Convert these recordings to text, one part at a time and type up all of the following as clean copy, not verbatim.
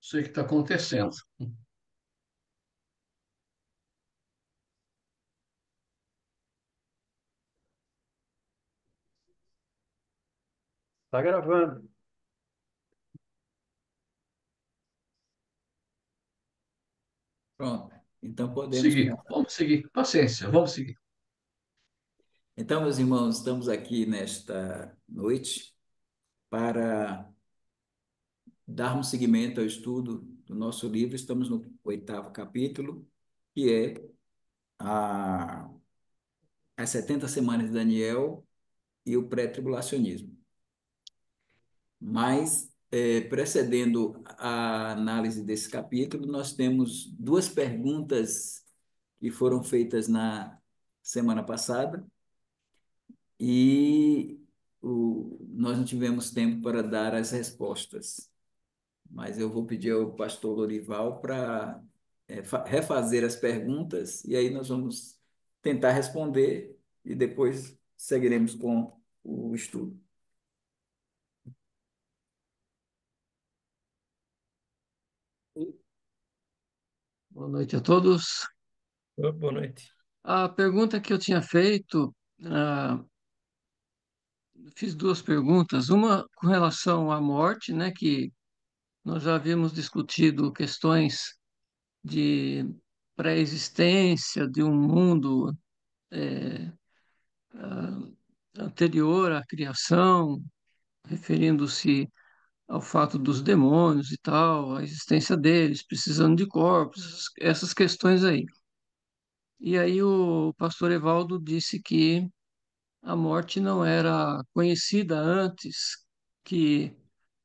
sei o que está acontecendo. Tá gravando. Pronto. Então podemos Seguir, começar. vamos seguir. Paciência, vamos seguir. Então, meus irmãos, estamos aqui nesta noite para darmos seguimento ao estudo do nosso livro. Estamos no oitavo capítulo, que é a, as 70 semanas de Daniel e o pré-tribulacionismo. Mas, precedendo a análise desse capítulo, nós temos duas perguntas que foram feitas na semana passada e nós não tivemos tempo para dar as respostas. Mas eu vou pedir ao pastor Lorival para refazer as perguntas e aí nós vamos tentar responder e depois seguiremos com o estudo. Boa noite a todos. Boa noite. A pergunta que eu tinha feito, fiz duas perguntas. Uma com relação à morte, né, que nós já havíamos discutido questões de pré-existência de um mundo eh, ah, anterior à criação, referindo-se ao fato dos demônios e tal, a existência deles, precisando de corpos, essas questões aí. E aí o pastor Evaldo disse que a morte não era conhecida que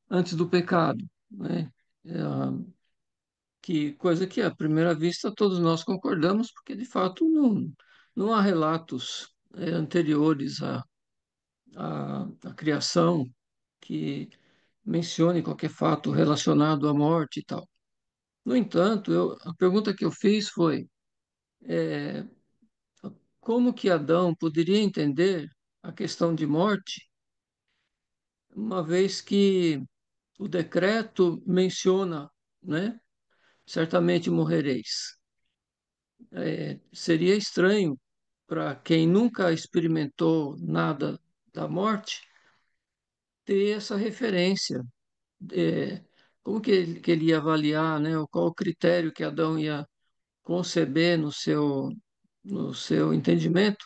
antes do pecado, né? É, que coisa que à primeira vista todos nós concordamos, porque de fato não há relatos anteriores à criação que mencione qualquer fato relacionado à morte e tal. No entanto, a pergunta que eu fiz foi como que Adão poderia entender a questão de morte, uma vez que o decreto menciona, né? Certamente morrereis. Seria estranho para quem nunca experimentou nada da morte ter essa referência. É, como que ele ia avaliar, né? Qual o critério que Adão ia conceber no seu entendimento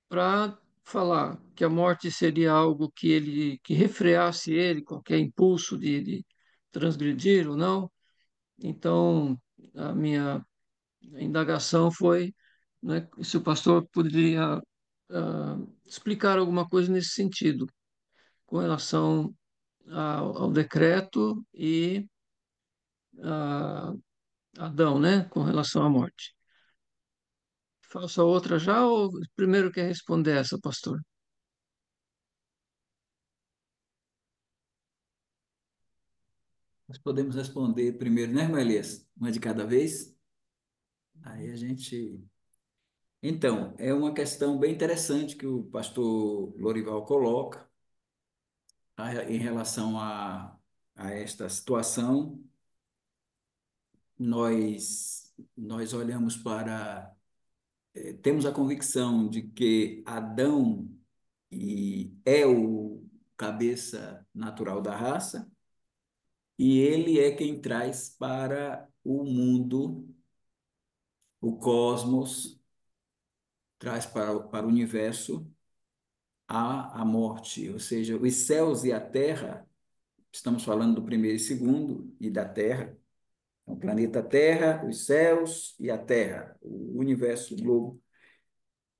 para falar que a morte seria algo que refreasse ele, qualquer impulso de transgredir ou não. Então, a minha indagação foi, né, se o pastor poderia explicar alguma coisa nesse sentido, com relação ao decreto e a Adão, né, com relação à morte. Faço a outra já ou primeiro quer responder essa, pastor? Nós podemos responder primeiro, né, Elias? Uma de cada vez? Aí a gente. Então, é uma questão bem interessante que o pastor Lorival coloca em relação a esta situação. Nós olhamos para, temos a convicção de que Adão é o cabeça natural da raça e ele é quem traz para o mundo, o cosmos, traz para o universo a morte, ou seja, os céus e a terra, estamos falando do primeiro e segundo e da terra, o planeta Terra, os céus e a terra, o universo, o globo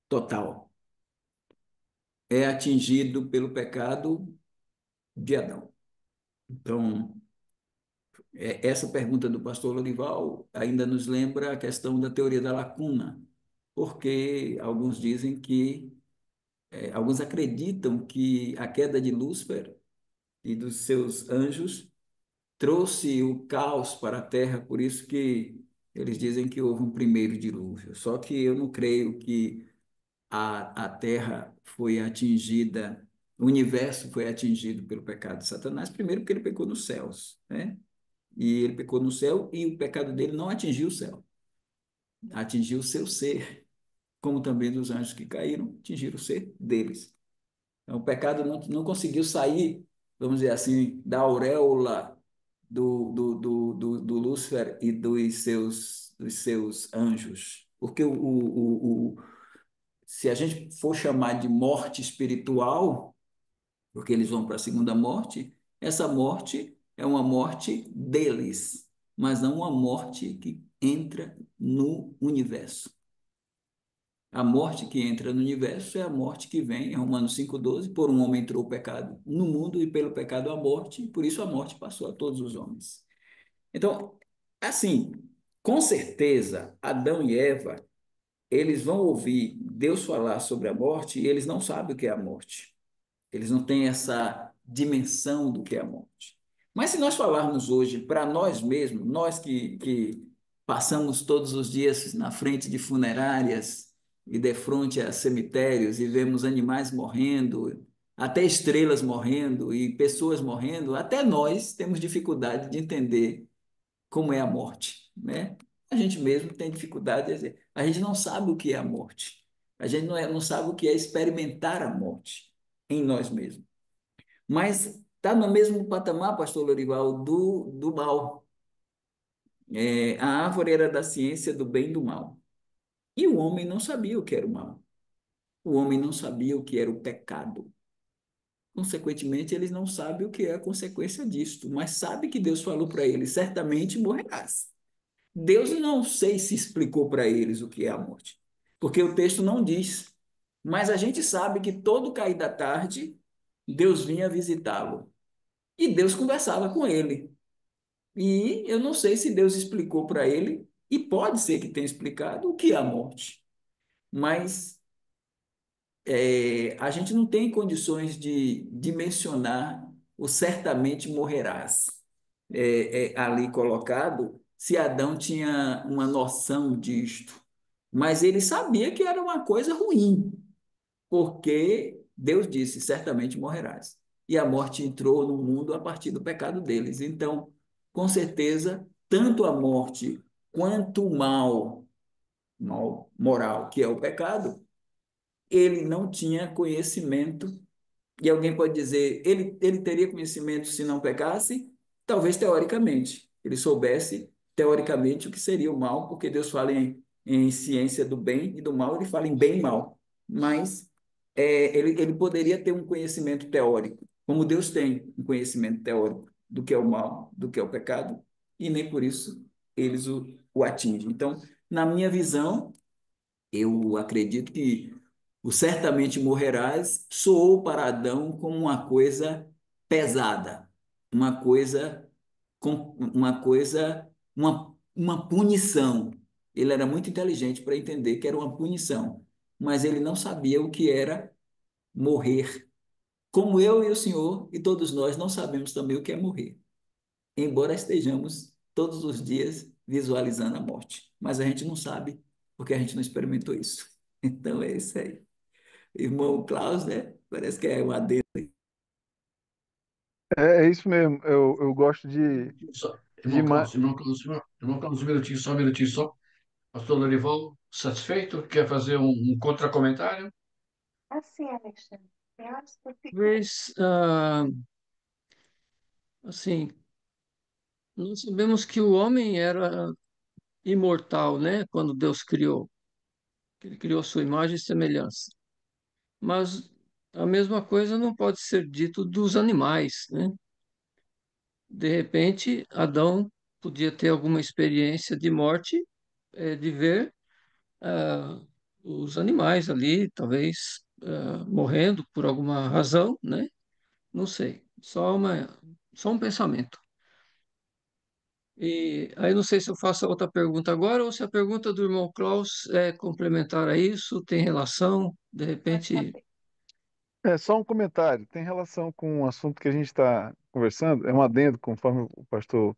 total, é atingido pelo pecado de Adão. Então, essa pergunta do pastor Lorival ainda nos lembra a questão da teoria da lacuna, porque alguns dizem que, alguns acreditam que a queda de Lúcifer e dos seus anjos trouxe o caos para a terra, por isso que eles dizem que houve um primeiro dilúvio. Só que eu não creio que a terra foi atingida, o universo foi atingido pelo pecado de Satanás, primeiro porque ele pecou nos céus, né? e ele pecou no céu, e o pecado dele não atingiu o céu, atingiu o seu ser, como também dos anjos que caíram, atingiram o ser deles. Então, o pecado não conseguiu sair, vamos dizer assim, da auréola do Lúcifer e dos seus anjos. Porque se a gente for chamar de morte espiritual, porque eles vão para a segunda morte, essa morte é uma morte deles, mas não uma morte que entra no universo. A morte que entra no universo é a morte que vem, em Romanos 5,12, por um homem entrou o pecado no mundo e pelo pecado a morte, e por isso a morte passou a todos os homens. Então, assim, com certeza, Adão e Eva, eles vão ouvir Deus falar sobre a morte e eles não sabem o que é a morte. Eles não têm essa dimensão do que é a morte. Mas se nós falarmos hoje para nós mesmos, nós que passamos todos os dias na frente de funerárias e de frente a cemitérios e vemos animais morrendo, até estrelas morrendo e pessoas morrendo, até nós temos dificuldade de entender como é a morte, né? A gente mesmo tem dificuldade de dizer. A gente não sabe o que é a morte. A gente não sabe o que é experimentar a morte em nós mesmos. Mas está no mesmo patamar, pastor Lorival, do mal. A árvore era da ciência do bem e do mal. E o homem não sabia o que era o mal. O homem não sabia o que era o pecado. Consequentemente, eles não sabem o que é a consequência disto, mas sabe que Deus falou para eles, certamente morrerás. Deus não sei se explicou para eles o que é a morte, porque o texto não diz. Mas a gente sabe que todo cair da tarde, Deus vinha visitá-lo. E Deus conversava com ele. E eu não sei se Deus explicou para ele, e pode ser que tenha explicado o que é a morte. Mas a gente não tem condições de dimensionar o certamente morrerás ali colocado, se Adão tinha uma noção disto. Mas ele sabia que era uma coisa ruim, porque Deus disse: certamente morrerás. E a morte entrou no mundo a partir do pecado deles. Então, com certeza, tanto a morte quanto o mal moral, que é o pecado, ele não tinha conhecimento. E alguém pode dizer, ele teria conhecimento se não pecasse? Talvez teoricamente. Ele soubesse teoricamente o que seria o mal, porque Deus fala em ciência do bem e do mal, ele fala em bem e mal. Mas ele poderia ter um conhecimento teórico, como Deus tem um conhecimento teórico do que é o mal, do que é o pecado, e nem por isso eles o atingem. Então, na minha visão, eu acredito que o certamente morrerás soou para Adão como uma coisa pesada, uma coisa, uma punição. Ele era muito inteligente para entender que era uma punição, mas ele não sabia o que era morrer. Como eu e o senhor e todos nós não sabemos também o que é morrer, embora estejamos todos os dias visualizando a morte, mas a gente não sabe porque a gente não experimentou isso. Então é isso aí. Irmão Klaus, né? Parece que é um adendo. É isso mesmo. Eu gosto Só, de irmão Carlos, um minutinho só. Pastor Lorival, satisfeito? Quer fazer um contra-comentário? Talvez, assim, nós sabemos que o homem era imortal, né? Quando Deus criou, que ele criou a sua imagem e semelhança. Mas a mesma coisa não pode ser dito dos animais, né? De repente, Adão podia ter alguma experiência de morte, de ver ah, os animais ali, talvez morrendo por alguma razão, né? Não sei, só um pensamento. E aí não sei se eu faço a outra pergunta agora ou se a pergunta do irmão Klaus é complementar a isso, tem relação, de repente. só um comentário. Tem relação com o assunto que a gente está conversando. É um adendo, conforme o pastor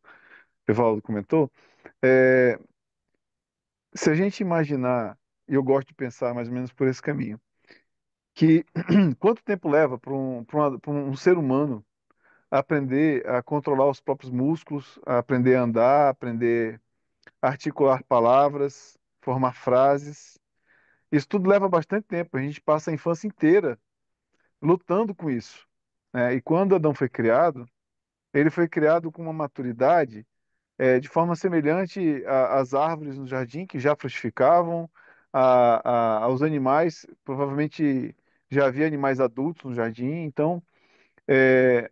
Evaldo comentou. É, se a gente imaginar, e eu gosto de pensar mais ou menos por esse caminho, que quanto tempo leva para um ser humano a aprender a controlar os próprios músculos, a aprender a andar, a aprender a articular palavras, formar frases. Isso tudo leva bastante tempo. A gente passa a infância inteira lutando com isso, né? E quando Adão foi criado, ele foi criado com uma maturidade de forma semelhante às árvores no jardim que já frutificavam, aos animais. Provavelmente já havia animais adultos no jardim. Então, é,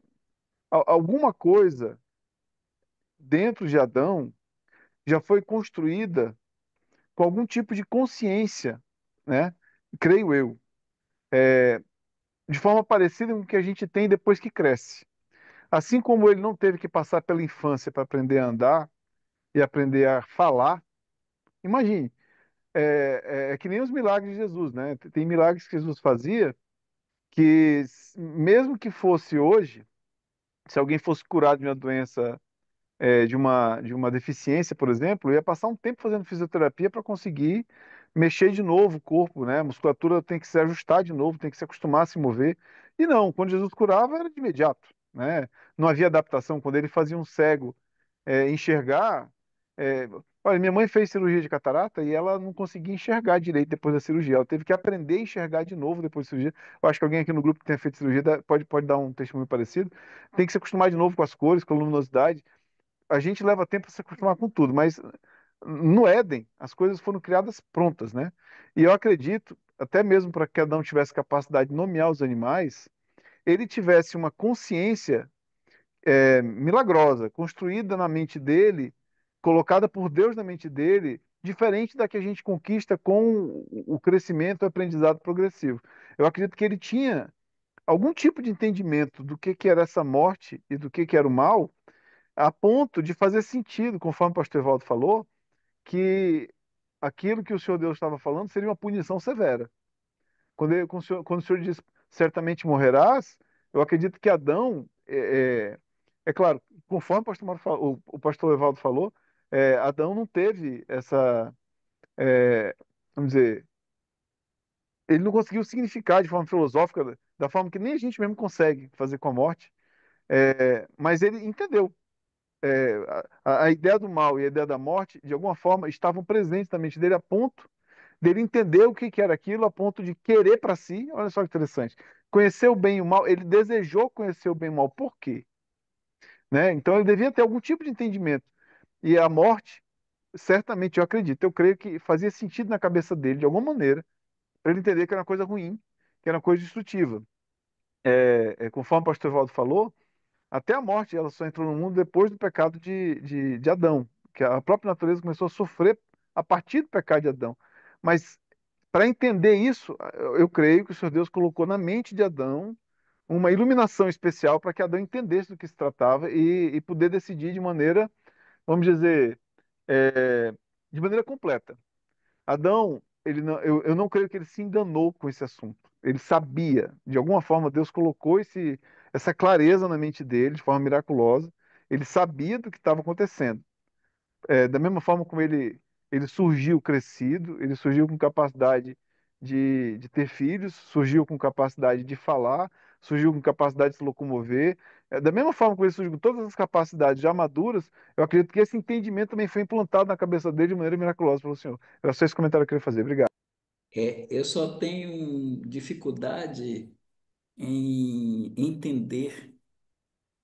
alguma coisa dentro de Adão já foi construída com algum tipo de consciência, né? Creio eu, de forma parecida com o que a gente tem depois que cresce. Assim como ele não teve que passar pela infância para aprender a andar e aprender a falar, imagine, é que nem os milagres de Jesus, né? Tem milagres que Jesus fazia que, mesmo que fosse hoje, se alguém fosse curado de uma doença, de uma deficiência, por exemplo, ia passar um tempo fazendo fisioterapia para conseguir mexer de novo o corpo, né? A musculatura tem que se ajustar de novo, tem que se acostumar a se mover. E não, quando Jesus curava era de imediato, né? Não havia adaptação. Quando ele fazia um cego enxergar. é, Olha, minha mãe fez cirurgia de catarata e ela não conseguia enxergar direito depois da cirurgia. Ela teve que aprender a enxergar de novo depois da cirurgia. Eu acho que alguém aqui no grupo que tenha feito cirurgia pode dar um testemunho parecido. Tem que se acostumar de novo com as cores, com a luminosidade. A gente leva tempo para se acostumar com tudo, mas no Éden as coisas foram criadas prontas, né? E eu acredito, até mesmo para que Adão tivesse capacidade de nomear os animais, ele tivesse uma consciência milagrosa, construída na mente dele, colocada por Deus na mente dele, diferente da que a gente conquista com o crescimento e o aprendizado progressivo. Eu acredito que ele tinha algum tipo de entendimento do que era essa morte e do que era o mal, a ponto de fazer sentido, conforme o pastor Evaldo falou, que aquilo que o Senhor Deus estava falando seria uma punição severa. Quando o Senhor diz certamente morrerás, eu acredito que Adão, é claro, conforme o pastor Evaldo falou, Adão não teve essa, vamos dizer, ele não conseguiu significar de forma filosófica, da forma que nem a gente mesmo consegue fazer com a morte, mas ele entendeu. A ideia do mal e a ideia da morte, de alguma forma, estavam presentes na mente dele a ponto dele entender o que que era aquilo, a ponto de querer para si. Olha só que interessante. Conhecer o bem e o mal, ele desejou conhecer o bem e o mal. Por quê? Né? Então ele devia ter algum tipo de entendimento. E a morte, certamente, eu creio que fazia sentido na cabeça dele, de alguma maneira, para ele entender que era uma coisa ruim, que era uma coisa destrutiva. Conforme o pastor Valdo falou, até a morte ela só entrou no mundo depois do pecado de Adão, que a própria natureza começou a sofrer a partir do pecado de Adão. Mas para entender isso, eu creio que o Senhor Deus colocou na mente de Adão uma iluminação especial para que Adão entendesse do que se tratava e poder decidir de maneira, vamos dizer, é, de maneira completa. Adão, eu não creio que ele se enganou com esse assunto. Ele sabia, de alguma forma, Deus colocou essa clareza na mente dele, de forma miraculosa. Ele sabia do que estava acontecendo. Da mesma forma como ele surgiu crescido, ele surgiu com capacidade de ter filhos, surgiu com capacidade de falar, surgiu com capacidade de se locomover. Da mesma forma como ele surgiu com todas as capacidades já maduras, eu acredito que esse entendimento também foi implantado na cabeça dele de maneira miraculosa pelo Senhor. Era só esse comentário que eu queria fazer. Obrigado. Eu só tenho dificuldade em entender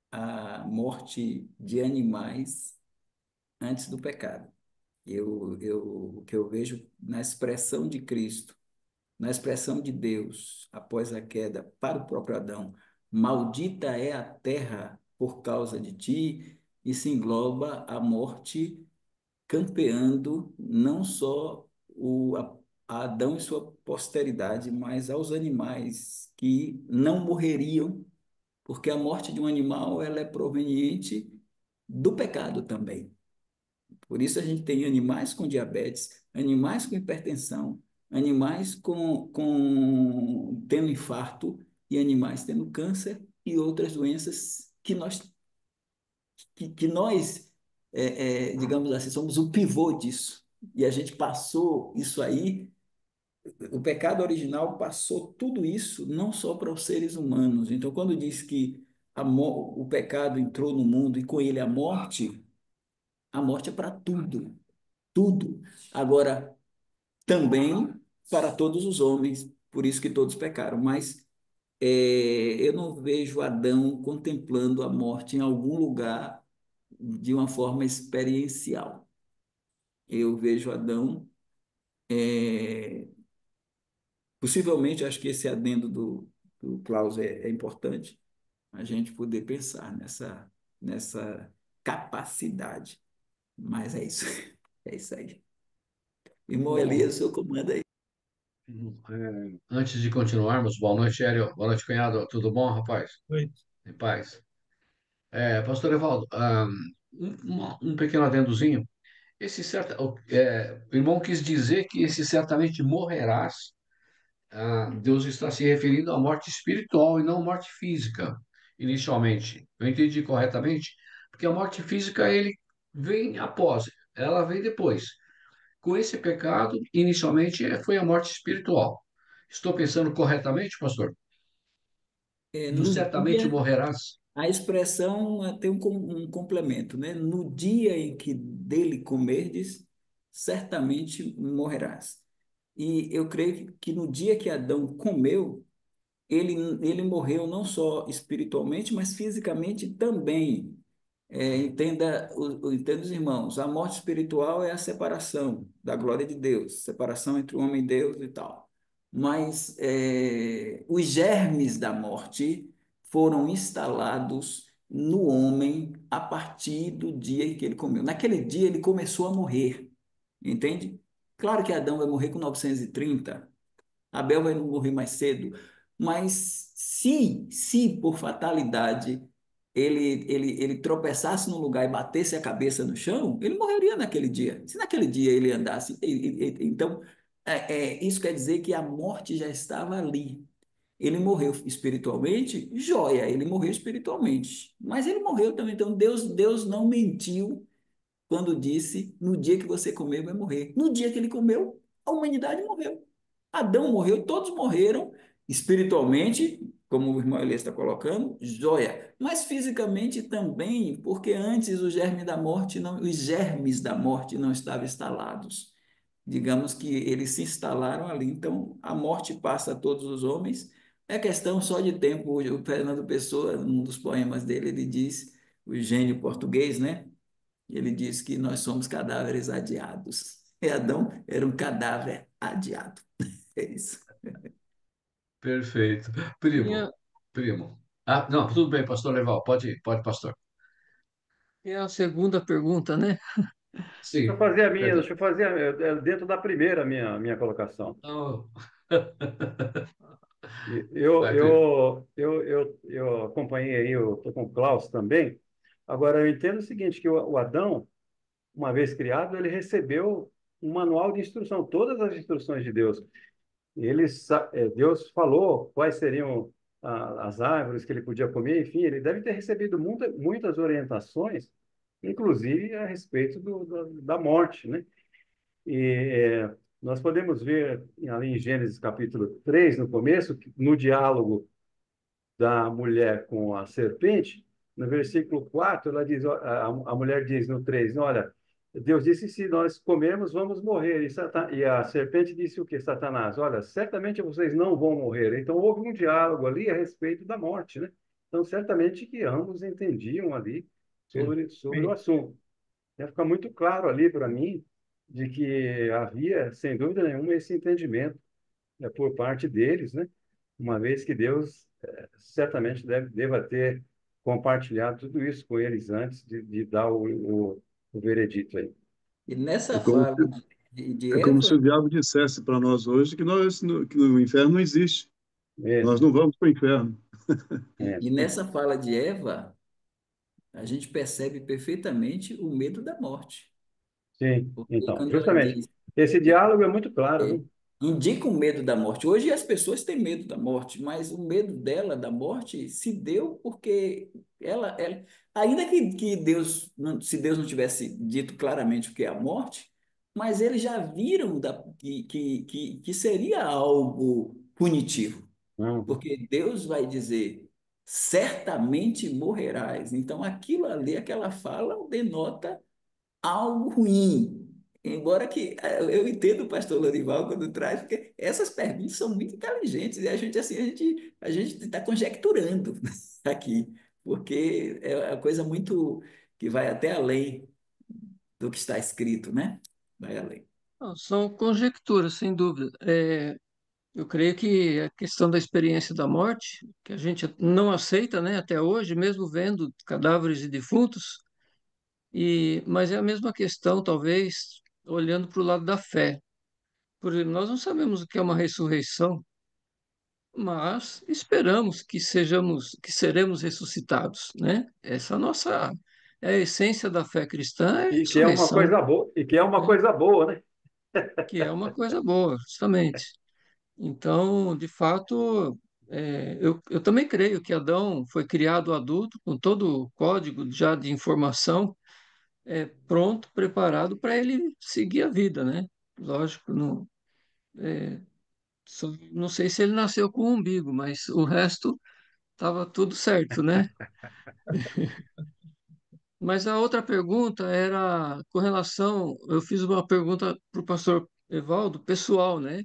a morte de animais antes do pecado. O que eu vejo na expressão de Cristo, na expressão de Deus após a queda para o próprio Adão, maldita é a terra por causa de ti, e se engloba a morte campeando não só a Adão e sua posteridade, mas aos animais que não morreriam, porque a morte de um animal ela é proveniente do pecado também. Por isso a gente tem animais com diabetes, animais com hipertensão, animais tendo infarto e animais tendo câncer e outras doenças que nós, digamos assim, somos o pivô disso. E a gente passou isso aí, o pecado original passou tudo isso não só para os seres humanos. Então, quando diz que o pecado entrou no mundo e com ele a morte é para tudo, tudo. Agora, também para todos os homens, por isso que todos pecaram. Mas eu não vejo Adão contemplando a morte em algum lugar de uma forma experiencial. Eu vejo Adão, é, possivelmente, acho que esse adendo do Klaus é importante, a gente poder pensar nessa capacidade. Mas é isso, é isso aí. Irmão Bom, Elias, o senhor comanda aí. antes de continuarmos, boa noite, Hélio. Boa noite, cunhado. Tudo bom, rapaz? Oi. Em paz. Pastor Evaldo, um pequeno adendozinho. O irmão quis dizer que esse certamente morrerás. Deus está se referindo à morte espiritual e não à morte física, inicialmente. Eu entendi corretamente? Porque a morte física, ele vem após, ela vem depois. Com esse pecado, inicialmente, foi a morte espiritual. Estou pensando corretamente, pastor? Do No certamente dia, morrerás? a expressão tem um complemento, né? No dia em que dele comerdes, certamente morrerás. E eu creio que no dia que Adão comeu, ele, ele morreu não só espiritualmente, mas fisicamente também. Entenda os irmãos, a morte espiritual é a separação da glória de Deus, separação entre o homem e Deus e tal. Mas os germes da morte foram instalados no homem a partir do dia em que ele comeu. Naquele dia ele começou a morrer, entende? Claro que Adão vai morrer com 930. Abel vai morrer mais cedo, mas se por fatalidade ele tropeçasse no lugar e batesse a cabeça no chão, ele morreria naquele dia. Se naquele dia ele andasse, então isso quer dizer que a morte já estava ali. Ele morreu espiritualmente, joia, ele morreu espiritualmente, mas ele morreu também. Então Deus não mentiu quando disse: no dia que você comer, vai morrer. No dia que ele comeu, a humanidade morreu. Adão morreu, todos morreram espiritualmente, como o irmão Elias está colocando, joia, mas fisicamente também, porque antes os germes da morte não estavam instalados. Digamos que eles se instalaram ali. Então, a morte passa a todos os homens. É questão só de tempo. O Fernando Pessoa, num dos poemas dele, ele diz, o gênio português, né? Ele diz que nós somos cadáveres adiados. E Adão era um cadáver adiado. É isso. Perfeito. Tinha, Primo. Não, tudo bem, pastor Leval. Pode, pastor. tinha a segunda pergunta, né? Deixa eu Sim, fazer a minha, perdão. deixa eu fazer dentro da primeira minha colocação. Oh. Eu, Vai, primo. eu acompanhei aí, eu estou com o Klaus também. Agora, eu entendo o seguinte, que o Adão, uma vez criado, ele recebeu um manual de instrução, todas as instruções de Deus. Deus falou quais seriam as árvores que ele podia comer, enfim, ele deve ter recebido muitas orientações, inclusive a respeito da morte, né? E nós podemos ver ali em Gênesis capítulo 3 no começo, no diálogo da mulher com a serpente, no versículo 4 ela diz, a mulher diz no 3, olha, Deus disse, se nós comermos, vamos morrer. E a serpente disse o que, Satanás? Olha, certamente vocês não vão morrer. Então, houve um diálogo ali a respeito da morte, né? Então, certamente que ambos entendiam ali sobre o assunto. Fica muito claro ali para mim de que havia, sem dúvida nenhuma, esse entendimento por parte deles, né? Uma vez que Deus certamente deva ter compartilhado tudo isso com eles antes de dar o veredito aí. E É nessa como fala se, de é como se Eva, o diabo dissesse para nós hoje que o inferno não existe. É, Nós não vamos para o inferno. é, e nessa fala de Eva, a gente percebe perfeitamente o medo da morte. sim. Porque Então, quando ela justamente, diz, esse diálogo é muito claro, é, né? indica o medo da morte. Hoje as pessoas têm medo da morte, mas o medo dela, da morte, se deu porque ainda que Deus, se Deus não tivesse dito claramente o que é a morte, mas eles já viram que seria algo punitivo, Uhum. porque Deus vai dizer. certamente morrerás. Então, aquilo ali, aquela fala, denota algo ruim. Embora que eu entendo o pastor Lorival quando traz, porque essas perguntas são muito inteligentes e a gente assim a gente está conjecturando aqui, porque é uma coisa muito que vai até além do que está escrito, né? Vai além. Não, são conjecturas, sem dúvida. Eu creio que a questão da experiência da morte, que a gente não aceita, né, até hoje, mesmo vendo cadáveres de defuntos, mas é a mesma questão, talvez, olhando para o lado da fé. Por exemplo, nós não sabemos o que é uma ressurreição, mas esperamos que seremos ressuscitados, né? Essa é a essência da fé cristã, é a E que é uma ressurreição, coisa boa, e que é uma né? coisa boa, né? Que é uma coisa boa, justamente. Então, de fato, eu também creio que Adão foi criado adulto, com todo o código já de informação, pronto, preparado para ele seguir a vida, né? Lógico, não, não sei se ele nasceu com um umbigo, mas o resto estava tudo certo, né? Mas a outra pergunta era com relação, eu fiz uma pergunta para o pastor Evaldo, pessoal, né?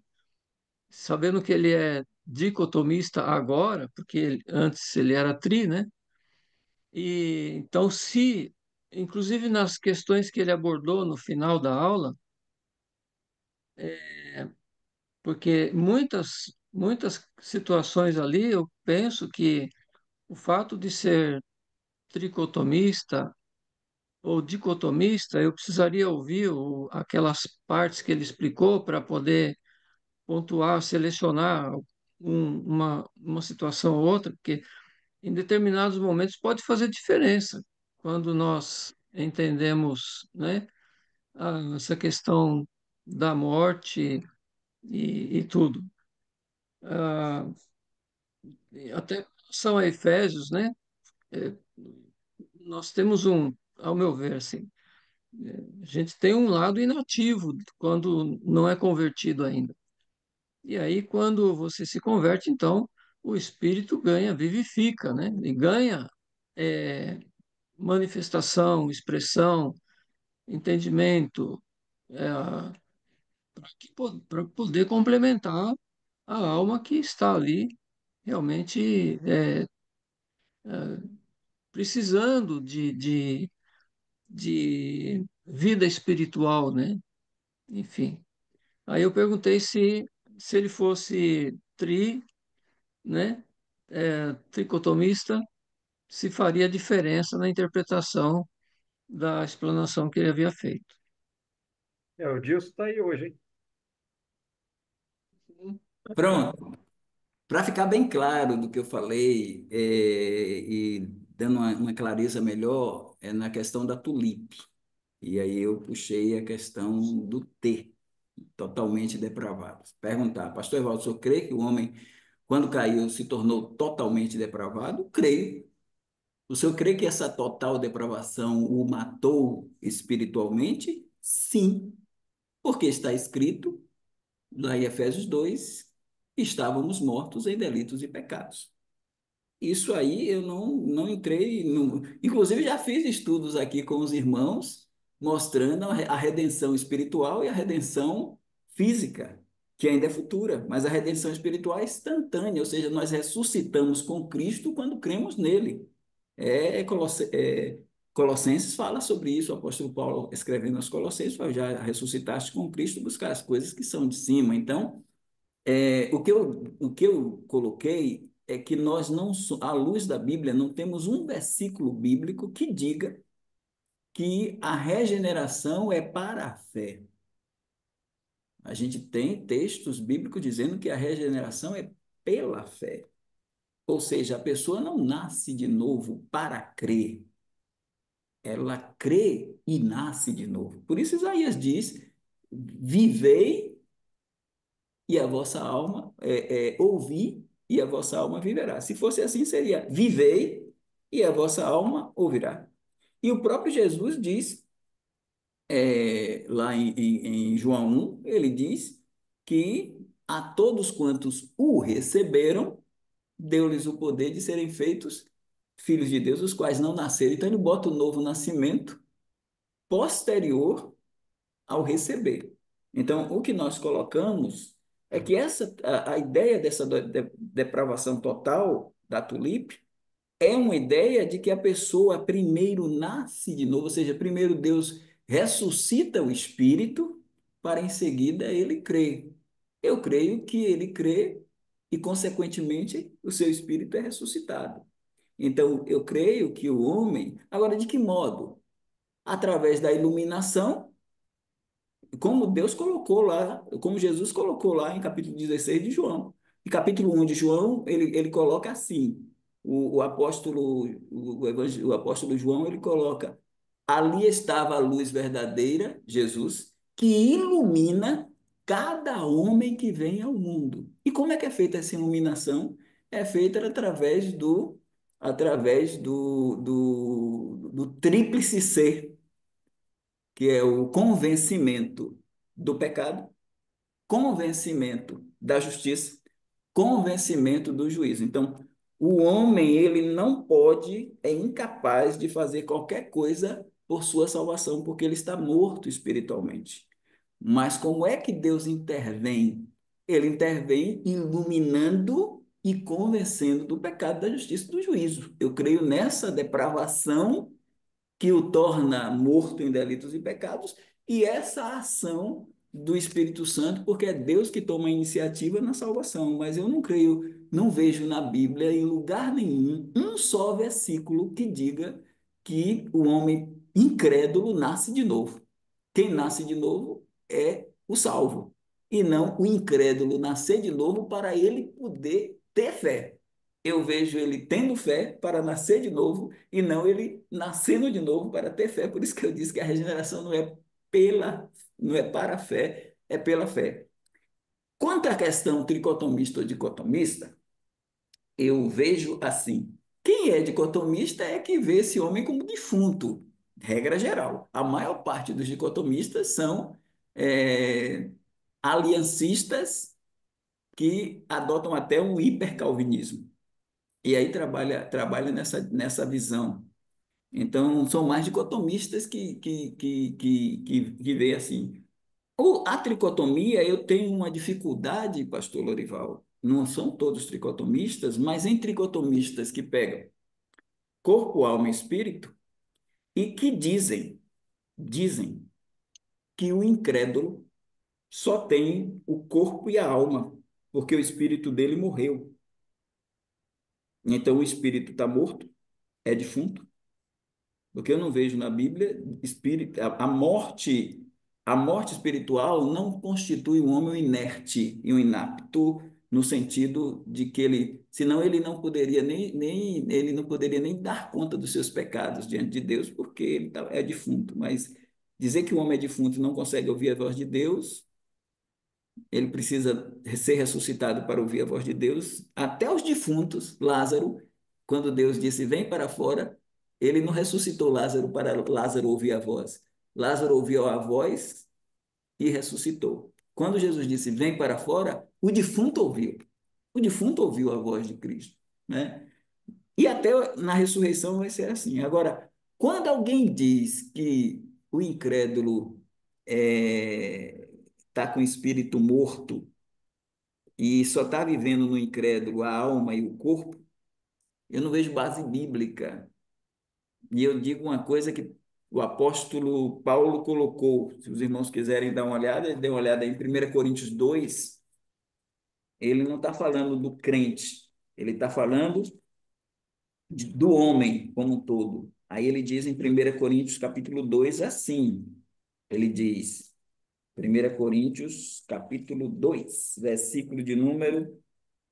Sabendo que ele é dicotomista agora, porque antes ele era tri, né? E então, inclusive nas questões que ele abordou no final da aula, porque muitas situações ali eu penso que o fato de ser tricotomista ou dicotomista, eu precisaria ouvir aquelas partes que ele explicou para poder pontuar, selecionar uma situação ou outra, porque em determinados momentos pode fazer diferença quando nós entendemos, né, essa questão da morte e tudo. Ah, e até são a Efésios, né? eh, Nós temos ao meu ver, assim, a gente tem um lado inativo quando não é convertido ainda. E aí, quando você se converte, então, o espírito ganha, vivifica, né? E ganha é, manifestação, expressão, entendimento, para poder complementar a alma que está ali realmente precisando de vida espiritual, né? Enfim. Aí eu perguntei se ele fosse né, tricotomista, se faria diferença na interpretação da explanação que ele havia feito. O Dilson está aí hoje, hein? Pronto. Para ficar bem claro do que eu falei e dando uma clareza melhor, é na questão da tulipe. E aí eu puxei a questão do T, totalmente depravado. Perguntar, pastor Evaldo, o senhor crê que o homem, quando caiu, se tornou totalmente depravado? Creio. O senhor crê que essa total depravação o matou espiritualmente? Sim, porque está escrito lá em Efésios 2, estávamos mortos em delitos e pecados. Isso aí eu não entrei. Inclusive, já fiz estudos aqui com os irmãos, mostrando a redenção espiritual e a redenção física, que ainda é futura, mas a redenção espiritual é instantânea, ou seja, nós ressuscitamos com Cristo quando cremos nele. Colossenses fala sobre isso, o apóstolo Paulo escrevendo aos Colossenses, fala, já ressuscitaste com Cristo, buscar as coisas que são de cima. Então, o que eu coloquei é que nós não, à luz da Bíblia, não temos um versículo bíblico que diga que a regeneração é para a fé. A gente tem textos bíblicos dizendo que a regeneração é pela fé. Ou seja, a pessoa não nasce de novo para crer. Ela crê e nasce de novo. Por isso Isaías diz: vivei e a vossa alma ouvi e a vossa alma viverá. Se fosse assim, seria vivei e a vossa alma ouvirá. E o próprio Jesus diz, lá em João 1, ele diz que a todos quantos o receberam, deu-lhes o poder de serem feitos filhos de Deus, os quais não nasceram. Então ele bota o novo nascimento posterior ao receber. Então, o que nós colocamos é que a ideia dessa depravação total da tulipe é uma ideia de que a pessoa primeiro nasce de novo, ou seja, primeiro Deus ressuscita o espírito para em seguida ele crer. Eu creio que ele crê e, consequentemente, o seu espírito é ressuscitado. Então, eu creio que o homem. Agora, de que modo? Através da iluminação, como Deus colocou lá, como Jesus colocou lá em capítulo 16 de João. Em capítulo 1 de João, ele coloca assim, o apóstolo, o apóstolo João, ele coloca, ali estava a luz verdadeira, Jesus, que ilumina cada homem que vem ao mundo. E como é que é feita essa iluminação? É feita através do tríplice ser, que é o convencimento do pecado, convencimento da justiça, convencimento do juízo. Então, o homem, ele não pode, é incapaz de fazer qualquer coisa por sua salvação, porque ele está morto espiritualmente. Mas como é que Deus intervém? Ele intervém iluminando e convencendo do pecado, da justiça e do juízo. Eu creio nessa depravação que o torna morto em delitos e pecados, e essa ação do Espírito Santo, porque é Deus que toma a iniciativa na salvação. Mas eu não creio, não vejo na Bíblia, em lugar nenhum, um só versículo que diga que o homem incrédulo nasce de novo. Quem nasce de novo é o salvo, e não o incrédulo nascer de novo para ele poder ter fé. Eu vejo ele tendo fé para nascer de novo e não ele nascendo de novo para ter fé. Por isso que eu disse que a regeneração não é para a fé, é pela fé. Quanto à questão tricotomista ou dicotomista, eu vejo assim: quem é dicotomista é que vê esse homem como defunto, regra geral. A maior parte dos dicotomistas são é, aliancistas que adotam até um hipercalvinismo. E aí trabalha nessa visão. Então, são mais dicotomistas que veem assim. A tricotomia, eu tenho uma dificuldade, pastor Lorival. Não são todos tricotomistas, mas em tricotomistas que pegam corpo, alma e espírito e que dizem que o incrédulo só tem o corpo e a alma, porque o espírito dele morreu. Então, o espírito está morto, é defunto, porque eu não vejo na Bíblia espírito, a morte espiritual não constitui um homem inerte e um inapto no sentido de que senão ele não poderia ele não poderia nem dar conta dos seus pecados diante de Deus, porque ele é defunto. Mas dizer que o homem é defunto e não consegue ouvir a voz de Deus, ele precisa ser ressuscitado para ouvir a voz de Deus. Até os defuntos, Lázaro, quando Deus disse, vem para fora, ele não ressuscitou Lázaro para Lázaro ouvir a voz. Lázaro ouviu a voz e ressuscitou. Quando Jesus disse, vem para fora, o defunto ouviu. O defunto ouviu a voz de Cristo, né? E até na ressurreição vai ser assim. Agora, quando alguém diz que o incrédulo está com o espírito morto e só está vivendo no incrédulo a alma e o corpo, eu não vejo base bíblica. E eu digo uma coisa que o apóstolo Paulo colocou, se os irmãos quiserem dar uma olhada, dê uma olhada em 1 Coríntios 2, ele não está falando do crente, ele está falando do homem como um todo. Aí ele diz em 1 Coríntios capítulo 2 assim, ele diz, 1 Coríntios capítulo 2, versículo de número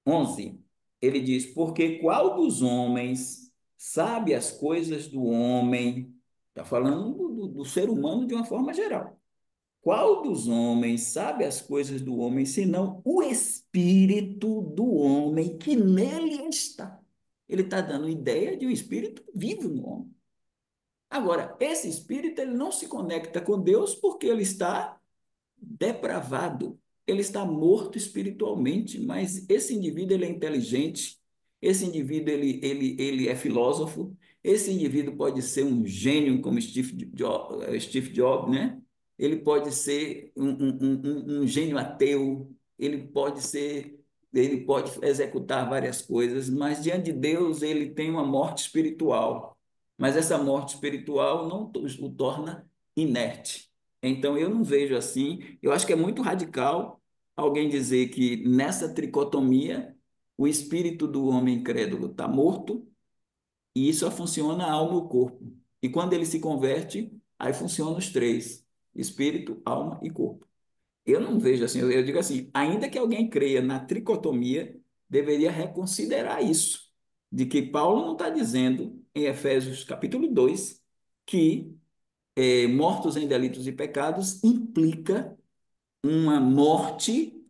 11, ele diz, porque qual dos homens sabe as coisas do homem? Está falando do ser humano de uma forma geral. Qual dos homens sabe as coisas do homem, senão o espírito do homem que nele está? Ele está dando ideia de um espírito vivo no homem. Agora, esse espírito ele não se conecta com Deus porque ele está depravado, ele está morto espiritualmente, mas esse indivíduo ele é inteligente, esse indivíduo ele é filósofo, esse indivíduo pode ser um gênio como Steve Jobs, né? Ele pode ser um gênio ateu, ele pode executar várias coisas, mas diante de Deus ele tem uma morte espiritual. Mas essa morte espiritual não o torna inerte. Então eu não vejo assim. Eu acho que é muito radical alguém dizer que nessa tricotomia o espírito do homem incrédulo está morto e isso só funciona a alma e o corpo. E quando ele se converte, aí funciona os três: espírito, alma e corpo. Eu não vejo assim, eu digo assim, ainda que alguém creia na tricotomia, deveria reconsiderar isso, de que Paulo não está dizendo em Efésios capítulo 2 que mortos em delitos e pecados implica uma morte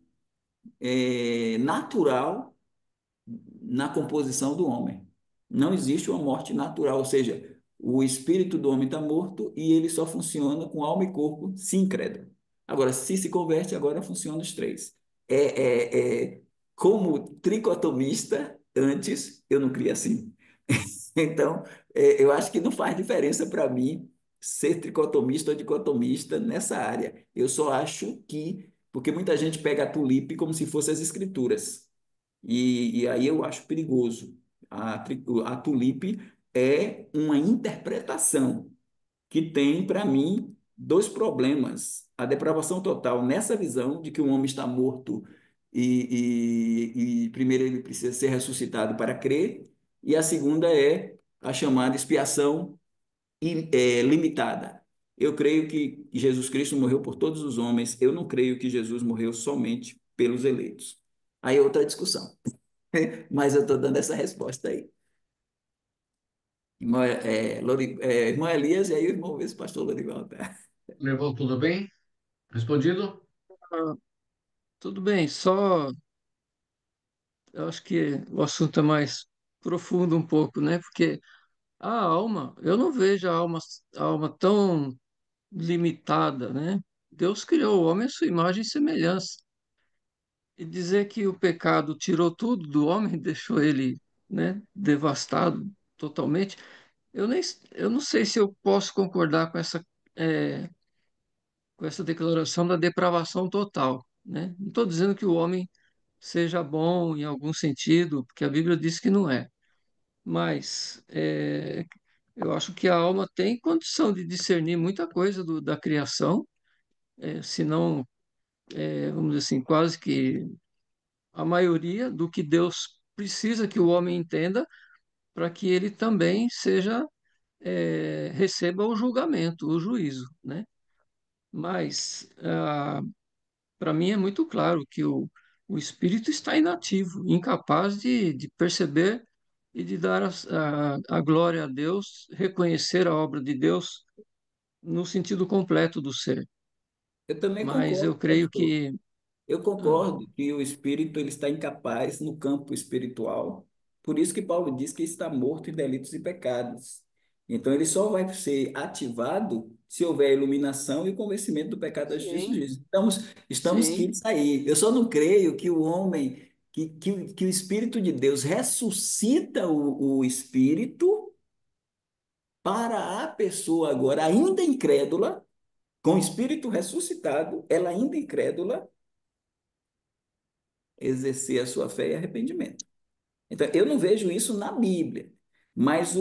natural na composição do homem. Não existe uma morte natural, ou seja, o espírito do homem está morto e ele só funciona com alma e corpo, se incrédulo. Agora, se converte, agora funciona os três. Como tricotomista, antes eu não cria assim. Então, eu acho que não faz diferença para mim ser tricotomista ou dicotomista nessa área. Eu só acho que, porque muita gente pega a tulipe como se fosse as escrituras. E aí eu acho perigoso. A tulipe é uma interpretação que tem, para mim, dois problemas. A depravação total nessa visão de que o homem está morto e primeiro ele precisa ser ressuscitado para crer, e a segunda é a chamada expiação limitada. Eu creio que Jesus Cristo morreu por todos os homens, eu não creio que Jesus morreu somente pelos eleitos. Aí é outra discussão, mas eu estou dando essa resposta aí. Irmão Elias, e aí o irmão vê se o pastor Lorival tá. Levou tudo bem? Respondido? Ah, tudo bem, só eu acho que o assunto é mais profundo um pouco, né? Porque a alma, eu não vejo a alma tão limitada, né? Deus criou o homem à sua imagem e semelhança. E dizer que o pecado tirou tudo do homem, deixou ele, né, devastado totalmente, eu nem, eu não sei se eu posso concordar é, com essa declaração da depravação total, né? Não estou dizendo que o homem seja bom em algum sentido, porque a Bíblia diz que não é, mas eu acho que a alma tem condição de discernir muita coisa da criação, se não, vamos dizer assim, quase que a maioria do que Deus precisa que o homem entenda para que ele também receba o julgamento, o juízo, né? Mas para mim é muito claro que o espírito está inativo, incapaz de perceber e de dar a glória a Deus, reconhecer a obra de Deus no sentido completo do ser. Eu também Mas concordo, eu creio pastor. que Eu ah, concordo que o espírito ele está incapaz no campo espiritual. Por isso que Paulo diz que está morto em delitos e pecados. Então ele só vai ser ativado se houver a iluminação e o convencimento do pecado da justiça e do sim, juízo. Estamos sim, quites aí. Eu só não creio que o homem, que o Espírito de Deus ressuscita o espírito para a pessoa agora ainda incrédula, com o espírito ressuscitado, ela ainda incrédula, exercer a sua fé e arrependimento. Então, eu não vejo isso na Bíblia, mas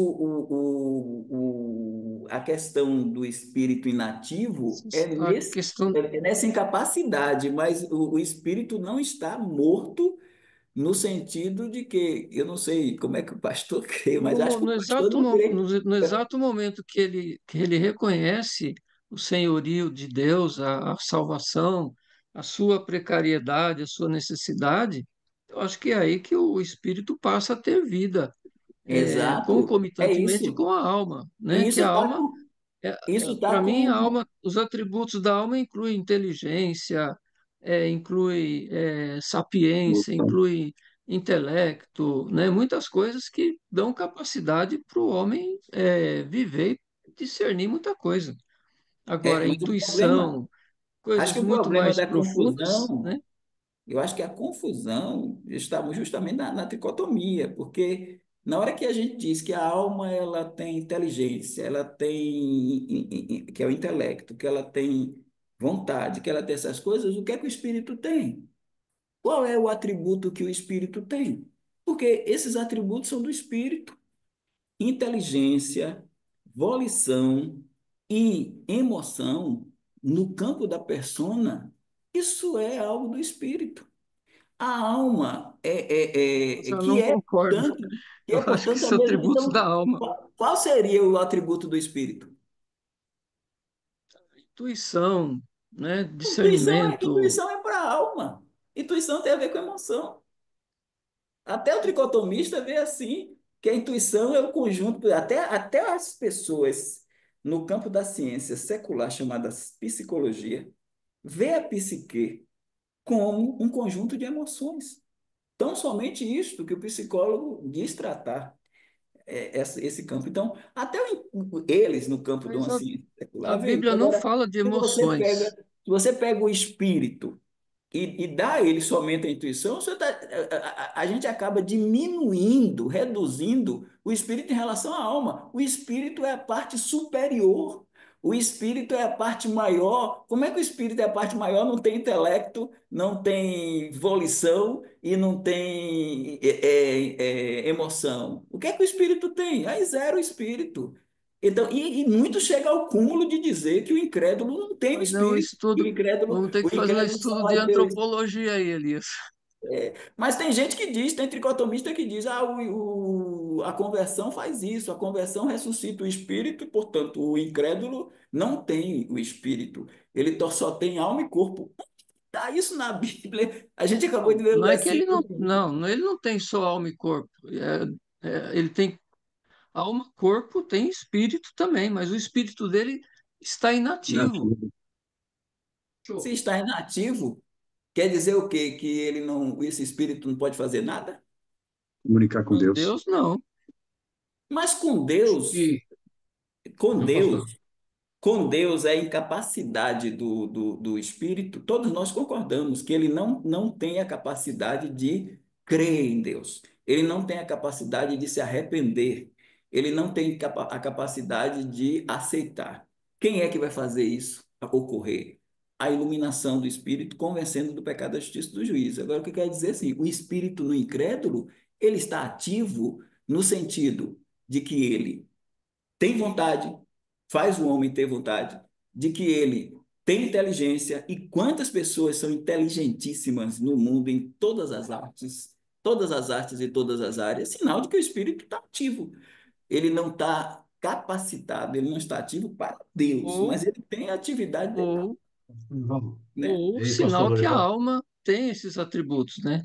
a questão do espírito inativo a questão. é nessa incapacidade, mas o espírito não está morto no sentido de que, eu não sei como é que o pastor crê, mas acho que o pastor não crê. No exato momento que ele reconhece o senhorio de Deus, a salvação, a sua precariedade, a sua necessidade, eu acho que é aí que o espírito passa a ter vida, Exato, é concomitantemente isso. com a alma, né? E Que a alma isso tá para mim, a com alma, os atributos da alma incluem inteligência, inclui sapiência, inclui intelecto, né? Muitas coisas que dão capacidade para o homem viver e discernir muita coisa. Agora, mas o problema, intuição, acho que coisas o muito problema mais da profundas, confusão né? Eu acho que a confusão está justamente na tricotomia, porque na hora que a gente diz que a alma ela tem inteligência, ela tem, que é o intelecto, que ela tem vontade, que ela tem essas coisas, o que é que o espírito tem? Qual é o atributo que o espírito tem? Porque esses atributos são do espírito: inteligência, volição e emoção no campo da persona. Isso é algo do espírito. A alma Mas eu não concordo. que Eu é, acho que portanto, a isso é mesma. atributo da Então, alma. qual seria o atributo do espírito? Intuição, né? Discernimento. Intuição é para a alma. Intuição tem a ver com emoção. Até o tricotomista vê assim, que a intuição é o conjunto, até as pessoas no campo da ciência secular chamada psicologia, vê a psique como um conjunto de emoções. Tão somente isto que o psicólogo diz tratar esse campo. Então, até eles no campo de Mas uma a, ciência a secular vê isso. Bíblia não Agora, fala de emoções. se você pega o espírito e dá a ele somente a intuição, a gente acaba diminuindo, reduzindo o espírito em relação à alma. O espírito é a parte superior. O espírito é a parte maior. Como é que o espírito é a parte maior? Não tem intelecto, não tem volição e não tem emoção. O que é que o espírito tem? Aí zero o espírito. Então, e muito chega ao cúmulo de dizer que o incrédulo não tem o Mas é um espírito. estudo, vamos ter O que fazer um incrédulo só estudo de vai ter o espírito. antropologia aí, Elias. Mas tem gente que diz, tem tricotomista que diz, a conversão faz isso, a conversão ressuscita o espírito, e, portanto, o incrédulo não tem o espírito, ele só tem alma e corpo. Tá isso na Bíblia. A gente acabou de Não, ler o não é que ele versículo. não, ele não tem só alma e corpo. Ele tem alma, corpo, tem espírito também, mas o espírito dele está inativo. Nativo. Se Show. está inativo, quer dizer o quê? Que ele não, esse espírito não pode fazer nada? Comunicar com Com Deus. Deus, não. Mas Acho que, Com meu pastor, Deus, com Deus, a incapacidade do espírito, todos nós concordamos que ele não tem a capacidade de crer em Deus, ele não tem a capacidade de se arrepender, ele não tem a capacidade de aceitar. Quem é que vai fazer isso ocorrer? A iluminação do espírito, convencendo do pecado, da justiça e do juízo. Agora, o que quer dizer assim? O espírito no incrédulo, ele está ativo no sentido de que ele tem vontade, faz o homem ter vontade, de que ele tem inteligência, e quantas pessoas são inteligentíssimas no mundo em todas as artes e todas as áreas, sinal de que o espírito está ativo. Ele não está capacitado, ele não está ativo para Deus, Ou, mas ele tem a atividade dele, ou, vamos. né? ou E aí, pastor sinal que a Dorival? alma tem esses atributos, né?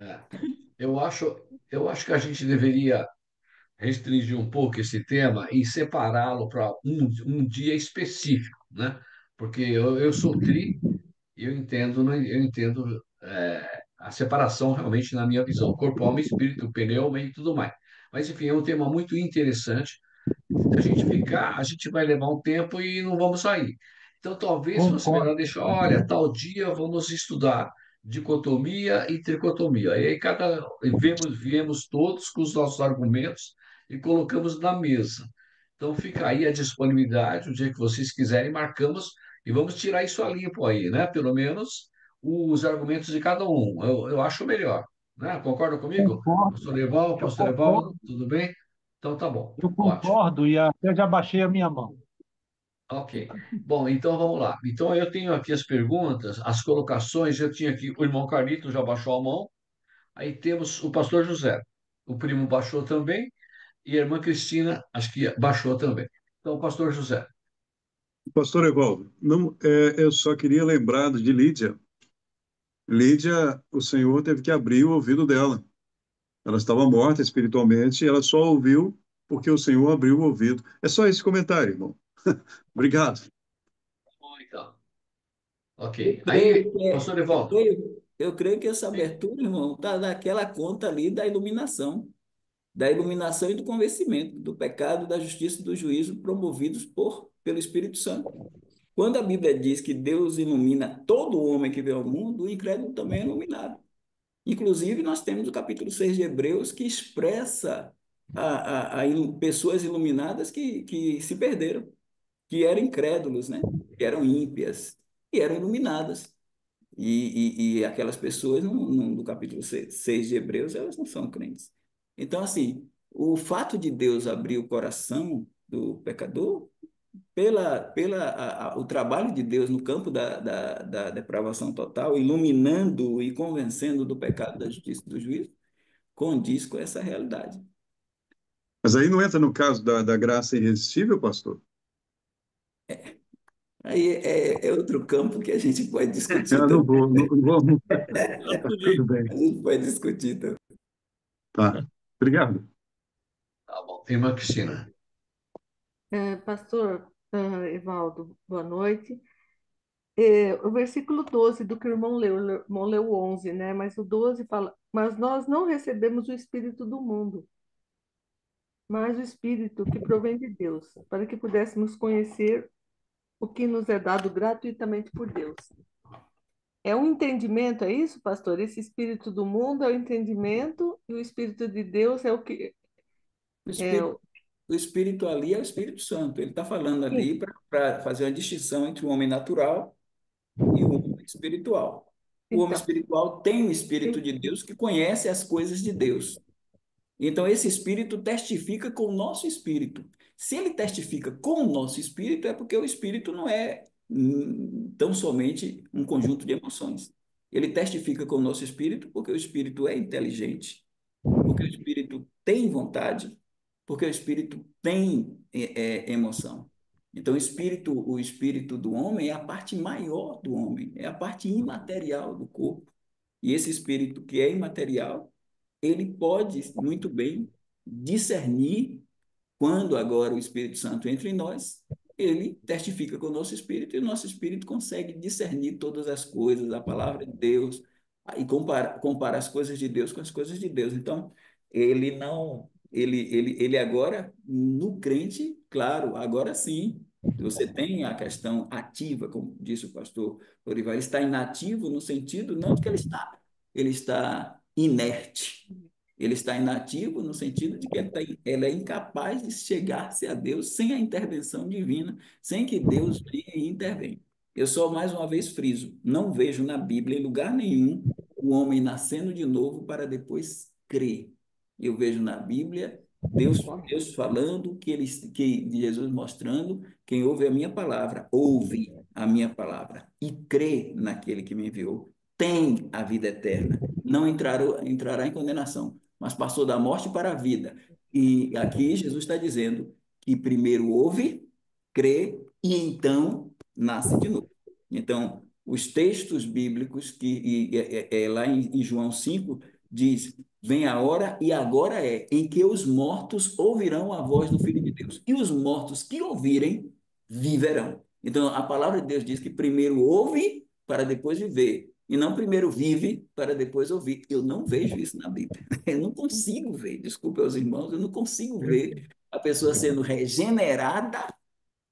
É, eu acho, eu acho que a gente deveria restringir um pouco esse tema e separá-lo para um dia específico, né? Porque eu sou tri e eu entendo, né, eu entendo a separação realmente na minha visão, corpo, alma, espírito, pneuma e tudo mais. Mas enfim, é um tema muito interessante. Se a gente ficar, a gente vai levar um tempo e não vamos sair. Então, talvez fosse melhor Concordo. deixar, olha, tal dia vamos estudar dicotomia e tricotomia. E aí viemos todos com os nossos argumentos e colocamos na mesa. Então, fica aí a disponibilidade, o dia que vocês quiserem, marcamos e vamos tirar isso a limpo aí, né? Pelo menos os argumentos de cada um. Eu acho melhor, né? Concorda comigo? Concordo. Eu Pastor Evaldo, concordo. tudo bem? Então, tá bom. Eu Ótimo. concordo e até já baixei a minha mão. Ok. Bom, então vamos lá. Então eu tenho aqui as perguntas, as colocações. Eu tinha aqui o irmão Carlito já baixou a mão. Aí temos o pastor José. O primo baixou também. E a irmã Cristina, acho que baixou também. Então, pastor José. Pastor Evaldo, não, eu só queria lembrar de Lídia. Lídia, o Senhor teve que abrir o ouvido dela. Ela estava morta espiritualmente e ela só ouviu porque o Senhor abriu o ouvido. É só esse comentário, irmão. Obrigado. Bom, então. Eu Ok. creio Aí, que, pastor Evaldo. eu creio que essa Sim. abertura, irmão, está naquela conta ali da iluminação e do convencimento do pecado, da justiça e do juízo promovidos pelo Espírito Santo. Quando a Bíblia diz que Deus ilumina todo homem que vê ao mundo, o incrédulo também é iluminado. Inclusive, nós temos o capítulo 6 de Hebreus que expressa pessoas iluminadas que se perderam, que eram incrédulos, né? Que eram ímpias e eram iluminadas. E aquelas pessoas, no capítulo 6 de Hebreus, elas não são crentes. Então, assim, o fato de Deus abrir o coração do pecador, o trabalho de Deus no campo da depravação total, iluminando e convencendo do pecado, da justiça e do juízo, condiz com essa realidade. Mas aí não entra no caso da graça irresistível, pastor? Aí é outro campo que a gente pode discutir Eu não também. vou, não vou. Tá tudo bem. A gente pode discutir também. Tá. Obrigado. Tá bom. Irmã Cristina. Pastor Evaldo, boa noite. O versículo 12 do que o irmão leu 11, né? Mas o 12 fala: Mas nós não recebemos o Espírito do mundo, mas o Espírito que provém de Deus, para que pudéssemos conhecer o que nos é dado gratuitamente por Deus. É um entendimento, é isso, pastor? Esse Espírito do mundo é o entendimento e o Espírito de Deus é o que... O É, Espírito, o Espírito ali é o Espírito Santo. Ele está falando sim, ali para fazer uma distinção entre o homem natural e o homem espiritual. O homem então, espiritual tem o Espírito sim, de Deus que conhece as coisas de Deus. Então, esse Espírito testifica com o nosso Espírito. Se ele testifica com o nosso Espírito, é porque o Espírito não é tão somente um conjunto de emoções. Ele testifica com o nosso Espírito porque o Espírito é inteligente, porque o Espírito tem vontade, porque o Espírito tem emoção. Então, o espírito do homem é a parte maior do homem, é a parte imaterial do corpo. E esse espírito que é imaterial, ele pode muito bem discernir quando agora o Espírito Santo entra em nós, ele testifica com o nosso espírito e o nosso espírito consegue discernir todas as coisas, a palavra de Deus, e compara as coisas de Deus com as coisas de Deus. Então, ele não, ele agora, no crente, claro, agora sim, você tem a questão ativa, como disse o pastor Lorival, ele está inativo no sentido não de que ele está inerte, ele está inativo no sentido de que ele é incapaz de chegar-se a Deus sem a intervenção divina, sem que Deus venha e intervenha. Eu só mais uma vez friso, não vejo na Bíblia, em lugar nenhum, o homem nascendo de novo para depois crer. Eu vejo na Bíblia Deus falando, que Jesus mostrando, quem ouve a minha palavra, ouve a minha palavra e crê naquele que me enviou, tem a vida eterna, não entrará em condenação, mas passou da morte para a vida. E aqui Jesus está dizendo que primeiro ouve, crê e então nasce de novo. Então, os textos bíblicos, lá em João 5, diz: Vem a hora e agora é, em que os mortos ouvirão a voz do Filho de Deus. E os mortos que ouvirem, viverão. Então, a palavra de Deus diz que primeiro ouve para depois viver. E não primeiro vive para depois ouvir. Eu não vejo isso na Bíblia. Eu não consigo ver, desculpe aos irmãos, eu não consigo ver a pessoa sendo regenerada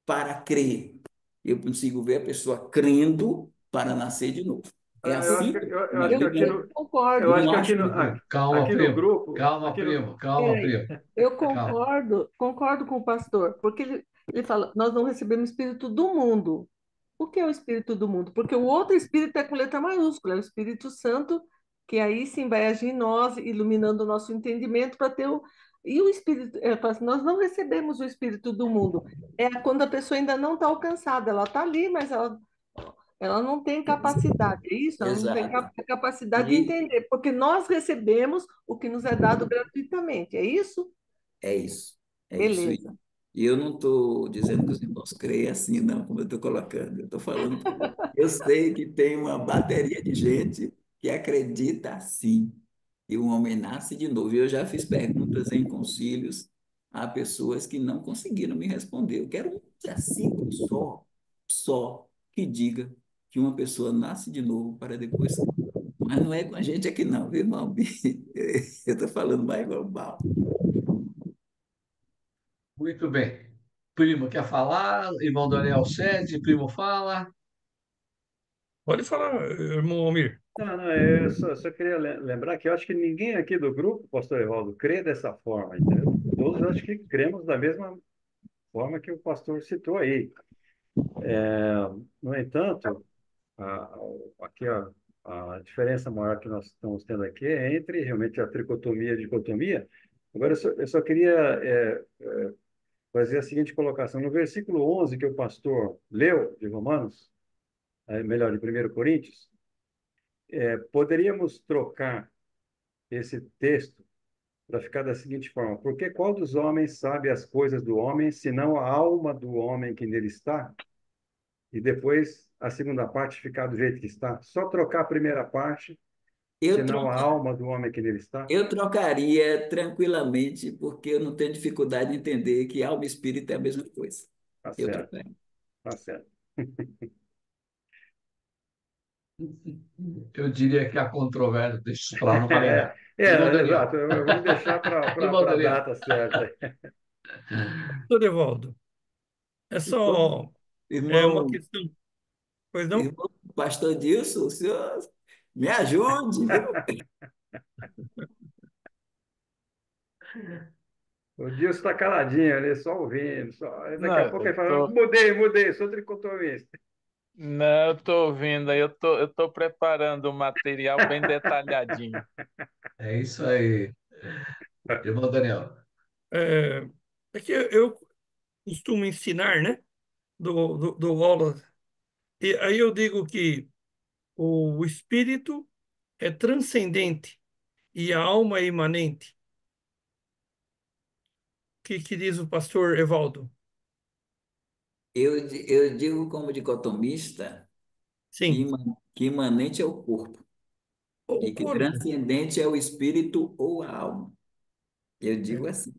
para crer. Eu consigo ver a pessoa crendo para nascer de novo. É Eu acho assim que, eu na acho que eu, aqui Bíblia. eu no, eu concordo. Eu acho não que acho que Calma, aqui no primo. grupo, Calma, primo. Calma, Peraí, primo. eu Calma. concordo com o pastor, porque ele fala, nós não recebemos espírito do mundo. O que é o espírito do mundo? Porque o outro espírito é com letra maiúscula, é o Espírito Santo, que aí sim vai agir em nós, iluminando o nosso entendimento para ter o. E o espírito, fala assim, nós não recebemos o espírito do mundo. É quando a pessoa ainda não está alcançada, ela está ali, mas ela não tem capacidade, é isso? Ela não tem Exato. capacidade de E entender, porque nós recebemos o que nos é dado gratuitamente, é isso? é isso. É isso. Beleza. E eu não estou dizendo que os irmãos creem assim, não, como eu estou colocando. Eu estou falando porque eu sei que tem uma bateria de gente que acredita assim, que o homem nasce de novo. E eu já fiz perguntas em concílios a pessoas que não conseguiram me responder. Eu quero um versículo só, que diga que uma pessoa nasce de novo para depois crer. Mas não é com a gente aqui não, viu, irmão? Eu estou falando mais global. Muito bem. Primo, quer falar? Irmão Daniel cede, primo fala. Pode falar, irmão Almir. Não, não, eu só queria lembrar que eu acho que ninguém aqui do grupo, pastor Evaldo, crê dessa forma, entendeu? Todos acho que cremos da mesma forma que o pastor citou aí. No entanto, a- aqui a diferença maior que nós estamos tendo aqui é entre realmente a tricotomia e a dicotomia. Agora, eu só queria fazer a seguinte colocação. No versículo 11 que o pastor leu, de Romanos, melhor, de 1 Coríntios, poderíamos trocar esse texto para ficar da seguinte forma: porque qual dos homens sabe as coisas do homem, senão a alma do homem que nele está? E depois a segunda parte ficar do jeito que está. Só trocar a primeira parte, Eu, senão a troca, alma do homem que nele está. eu trocaria tranquilamente, porque eu não tenho dificuldade em entender que alma e espírito é a mesma coisa. Tá Eu certo, trocaria. tá certo. Eu diria que há controvérsia. Deixa isso para lá, não falei nada. Irmão Exato. Daniel. Vamos deixar para Irmão a Daniel. data certa. Pastor Evaldo, é Irmão, só uma irmão, questão, pois não? irmão pastor Dilson, o senhor me ajude, viu? O Dilson está caladinho ali, só ouvindo. Daqui a Não, pouco eu ele fala: tô, mudei, sou tricotomista. não, eu tô ouvindo aí, eu tô preparando o material bem detalhadinho. É isso aí. Irmão Daniel. É, é que eu costumo ensinar, né? Do aula. E aí eu digo que o espírito é transcendente e a alma é imanente. O que diz o pastor Evaldo? Eu digo como dicotomista que, Sim, que imanente é o corpo o e que corpo. transcendente é o espírito ou a alma. Eu digo assim,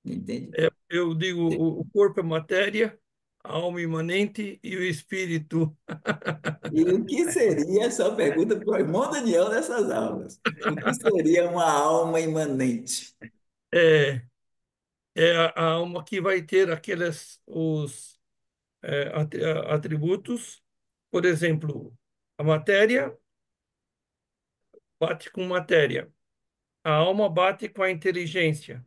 entende? Eu digo o corpo é matéria, a alma imanente e o espírito E o que seria, essa pergunta para o irmão Daniel dessas aulas, o que seria uma alma imanente? é, é a alma que vai ter aqueles atributos. Por exemplo, a matéria bate com matéria, a alma bate com a inteligência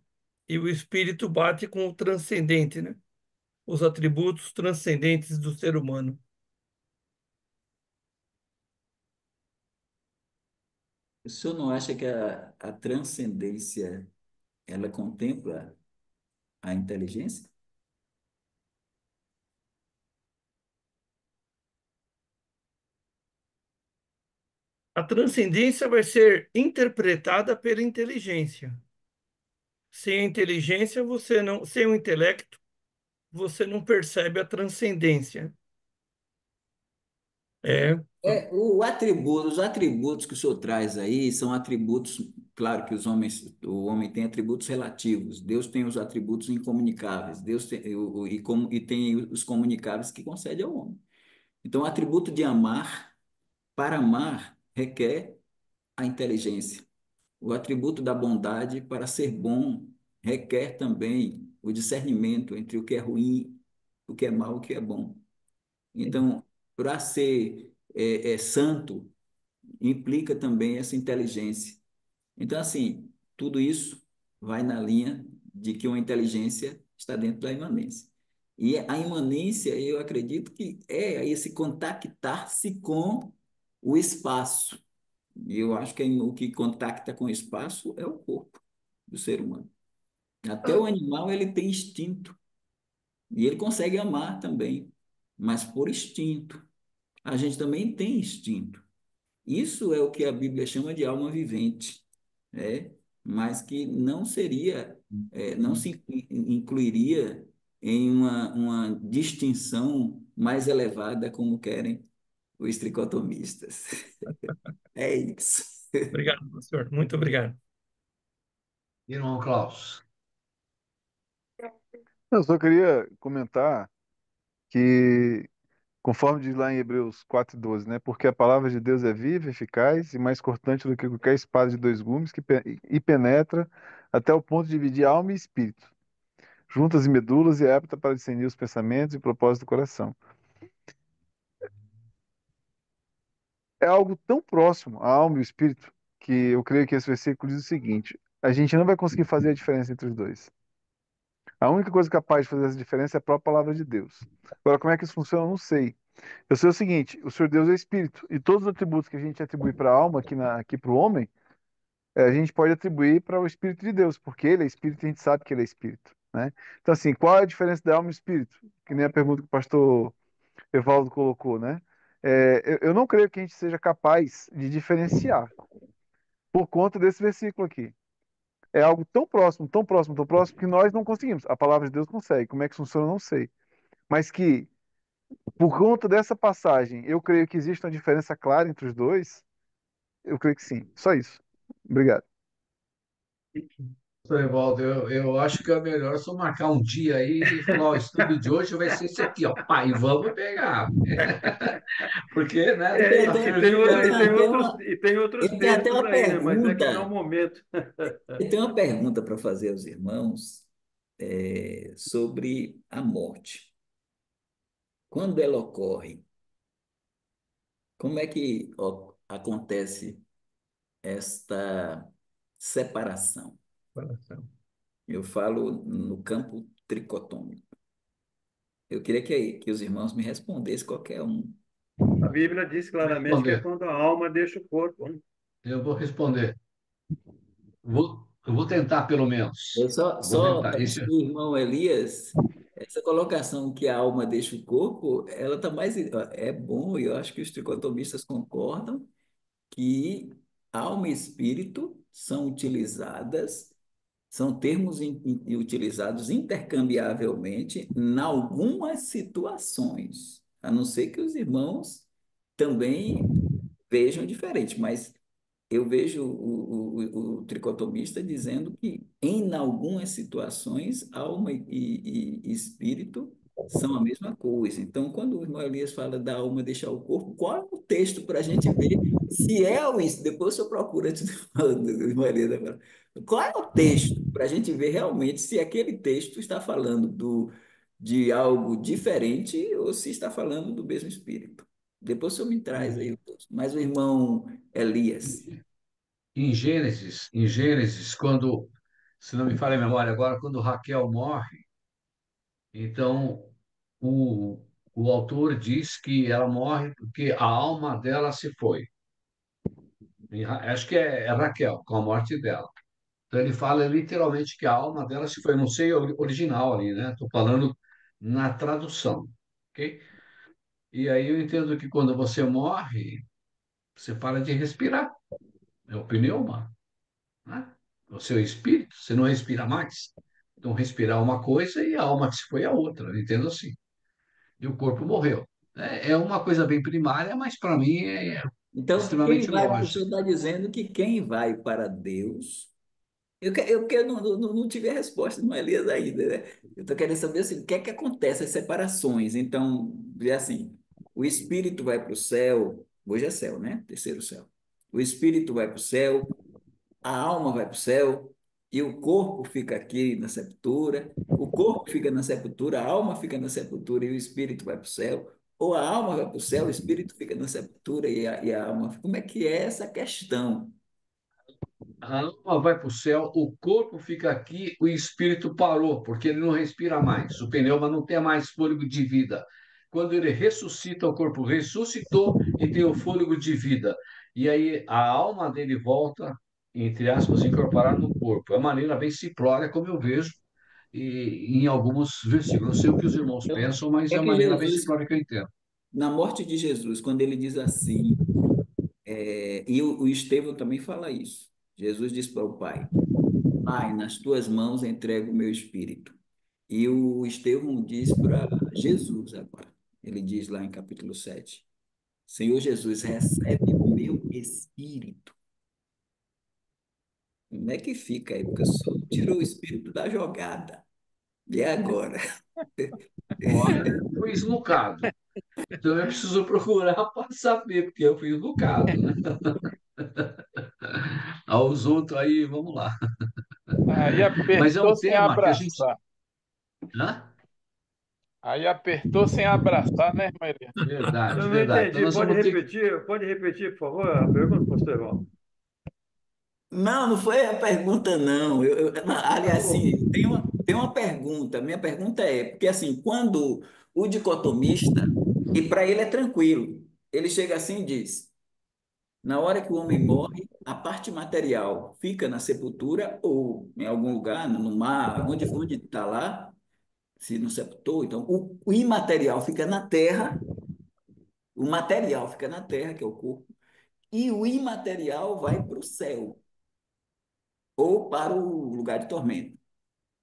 e o espírito bate com o transcendente, né? Os atributos transcendentes do ser humano. O senhor não acha que a transcendência, ela contempla a inteligência? A transcendência vai ser interpretada pela inteligência. Sem a inteligência, você não, sem o intelecto, você não percebe a transcendência. É, Os atributos que o senhor traz aí são atributos, claro que o homem tem atributos relativos, Deus tem os atributos incomunicáveis, Deus tem, e tem os comunicáveis que concede ao homem. Então, o atributo de amar, para amar, requer a inteligência. O atributo da bondade, para ser bom, requer também o discernimento entre o que é ruim, o que é mal, o que é bom. Então, para ser santo, implica também essa inteligência. Então, assim, tudo isso vai na linha de que uma inteligência está dentro da imanência. E a imanência, eu acredito que é esse contactar-se com o espaço. E eu acho que o que contacta com o espaço é o corpo do ser humano. Até o animal ele tem instinto e ele consegue amar também, mas por instinto. A gente também tem instinto. Isso é o que a Bíblia chama de alma vivente, né? Mas que não seria, não se incluiria em uma distinção mais elevada como querem os tricotomistas. É isso. obrigado, pastor. Muito obrigado. Irmão Klaus. Eu só queria comentar que, conforme diz lá em Hebreus 4:12, né? Porque a palavra de Deus é viva, eficaz e mais cortante do que qualquer espada de dois gumes e penetra até o ponto de dividir alma e espírito, juntas e medulas, e é apta para discernir os pensamentos e propósitos do coração. É algo tão próximo à alma e ao espírito que eu creio que esse versículo diz o seguinte: a gente não vai conseguir fazer a diferença entre os dois. A única coisa capaz de fazer essa diferença é a própria palavra de Deus. Agora, como é que isso funciona? Eu não sei. Eu sei o seguinte: o Senhor Deus é espírito, e todos os atributos que a gente atribui para a alma, aqui para o homem, a gente pode atribuir para o Espírito de Deus, porque ele é espírito e a gente sabe que ele é espírito, né? Então, assim, qual é a diferença da alma e espírito? Que nem a pergunta que o pastor Evaldo colocou, né? Eu não creio que a gente seja capaz de diferenciar por conta desse versículo aqui. É algo tão próximo, tão próximo, tão próximo, que nós não conseguimos. A palavra de Deus consegue. Como é que funciona, eu não sei. Mas que, por conta dessa passagem, eu creio que existe uma diferença clara entre os dois, eu creio que sim. Só isso. Obrigado. Pastor Evaldo, eu acho que é melhor só marcar um dia aí e falar, ó, o estudo de hoje vai ser esse aqui, ó, pai, vamos pegar. Porque, né, Eu tenho É, a até, e eu filosofia... tenho até uma, tem outros eu tenho até textos uma aí, né? Mas é que não é o pergunta. momento. Eu tenho uma pergunta para fazer aos irmãos, sobre a morte. Quando ela ocorre, como é que acontece esta separação? Eu falo no campo tricotômico. Eu queria que os irmãos me respondessem qualquer um. A Bíblia diz claramente que é Responder, quando a alma deixa o corpo, né? eu vou responder. Eu vou tentar, pelo Eu menos. Vou só tentar. para Isso, o irmão Elias, essa colocação que a alma deixa o corpo, ela está mais. É bom, e eu acho que os tricotomistas concordam, que alma e espírito são utilizadas, são termos utilizados intercambiavelmente em algumas situações, a não ser que os irmãos também vejam diferente, mas eu vejo o tricotomista dizendo que, em algumas situações, alma e espírito são a mesma coisa. Então, quando o irmão Elias fala da alma deixar o corpo, qual é o texto para a gente ver se é ou isso? Depois o senhor procura, antes de falar do irmão Elias agora. Qual é o texto para a gente ver realmente se aquele texto está falando de algo diferente ou se está falando do mesmo espírito? Depois o senhor me traz aí o texto. Mas o irmão Elias. em Gênesis, quando, se não me falha a memória agora, quando Raquel morre, então o, o autor diz que ela morre porque a alma dela se foi. Acho que é Raquel, com a morte dela. Então ele fala literalmente que a alma dela se foi. Eu não sei o original ali, né? Estou falando na tradução, ok? E aí eu entendo que quando você morre, você para de respirar. É o pneuma, né? O seu espírito, você não respira mais. Então, respirar é uma coisa e a alma que se foi é outra, eu entendo assim. E o corpo morreu. É uma coisa bem primária, mas para mim é Então, quem extremamente vai, o senhor lógico. está dizendo que quem vai para Deus. Eu não tive a resposta do Elias ainda, né? Eu estou querendo saber assim, o que é que acontece, as separações. Então, é assim: o espírito vai para o céu, hoje é céu, né? Terceiro céu. O espírito vai para o céu, a alma vai para o céu, e o corpo fica aqui na sepultura. O corpo fica na sepultura, a alma fica na sepultura e o espírito vai para o céu. Ou a alma vai para o céu, o espírito fica na sepultura e a alma. Como é que é essa questão? A alma vai para o céu, o corpo fica aqui, o espírito parou, porque ele não respira mais. O pneuma não tem mais fôlego de vida. Quando ele ressuscita, o corpo ressuscitou e tem o fôlego de vida. E aí a alma dele volta, entre aspas, incorporada no corpo. É uma maneira bem simplória, como eu vejo em alguns versículos. Não sei o que os irmãos Então, pensam, mas é é a que maneira bem Jesus, simplória que eu entendo. na morte de Jesus, quando ele diz assim, e o Estevão também fala isso. Jesus diz para o Pai: Pai, nas tuas mãos entrego o meu espírito. E o Estevão diz para Jesus agora. Ele diz lá em capítulo 7: Senhor Jesus, recebe o meu espírito. Como é que fica aí? Porque o Senhor tirou o espírito da jogada. E agora? Olha, eu fui deslocado. Então eu preciso procurar para saber, porque eu fui educado, né? Aos outros aí, vamos lá. Aí Mas é apertou um sem tema que a gente, abraçar. Hã? Aí apertou sem abraçar, né, Maria? Verdade, Eu não verdade. Então entendi. nós vamos ter que. Pode repetir, por favor, a pergunta, pastor Evaldo? Não, não foi a pergunta, não. Não, Ah, aliás, bom. sim, tem uma pergunta. Minha pergunta é, porque assim, quando o dicotomista, e para ele é tranquilo, ele chega assim e diz: na hora que o homem morre, a parte material fica na sepultura ou em algum lugar, no mar, onde está lá, se não sepultou, então o imaterial fica na terra, o material fica na terra, que é o corpo, e o imaterial vai para o céu ou para o lugar de tormento.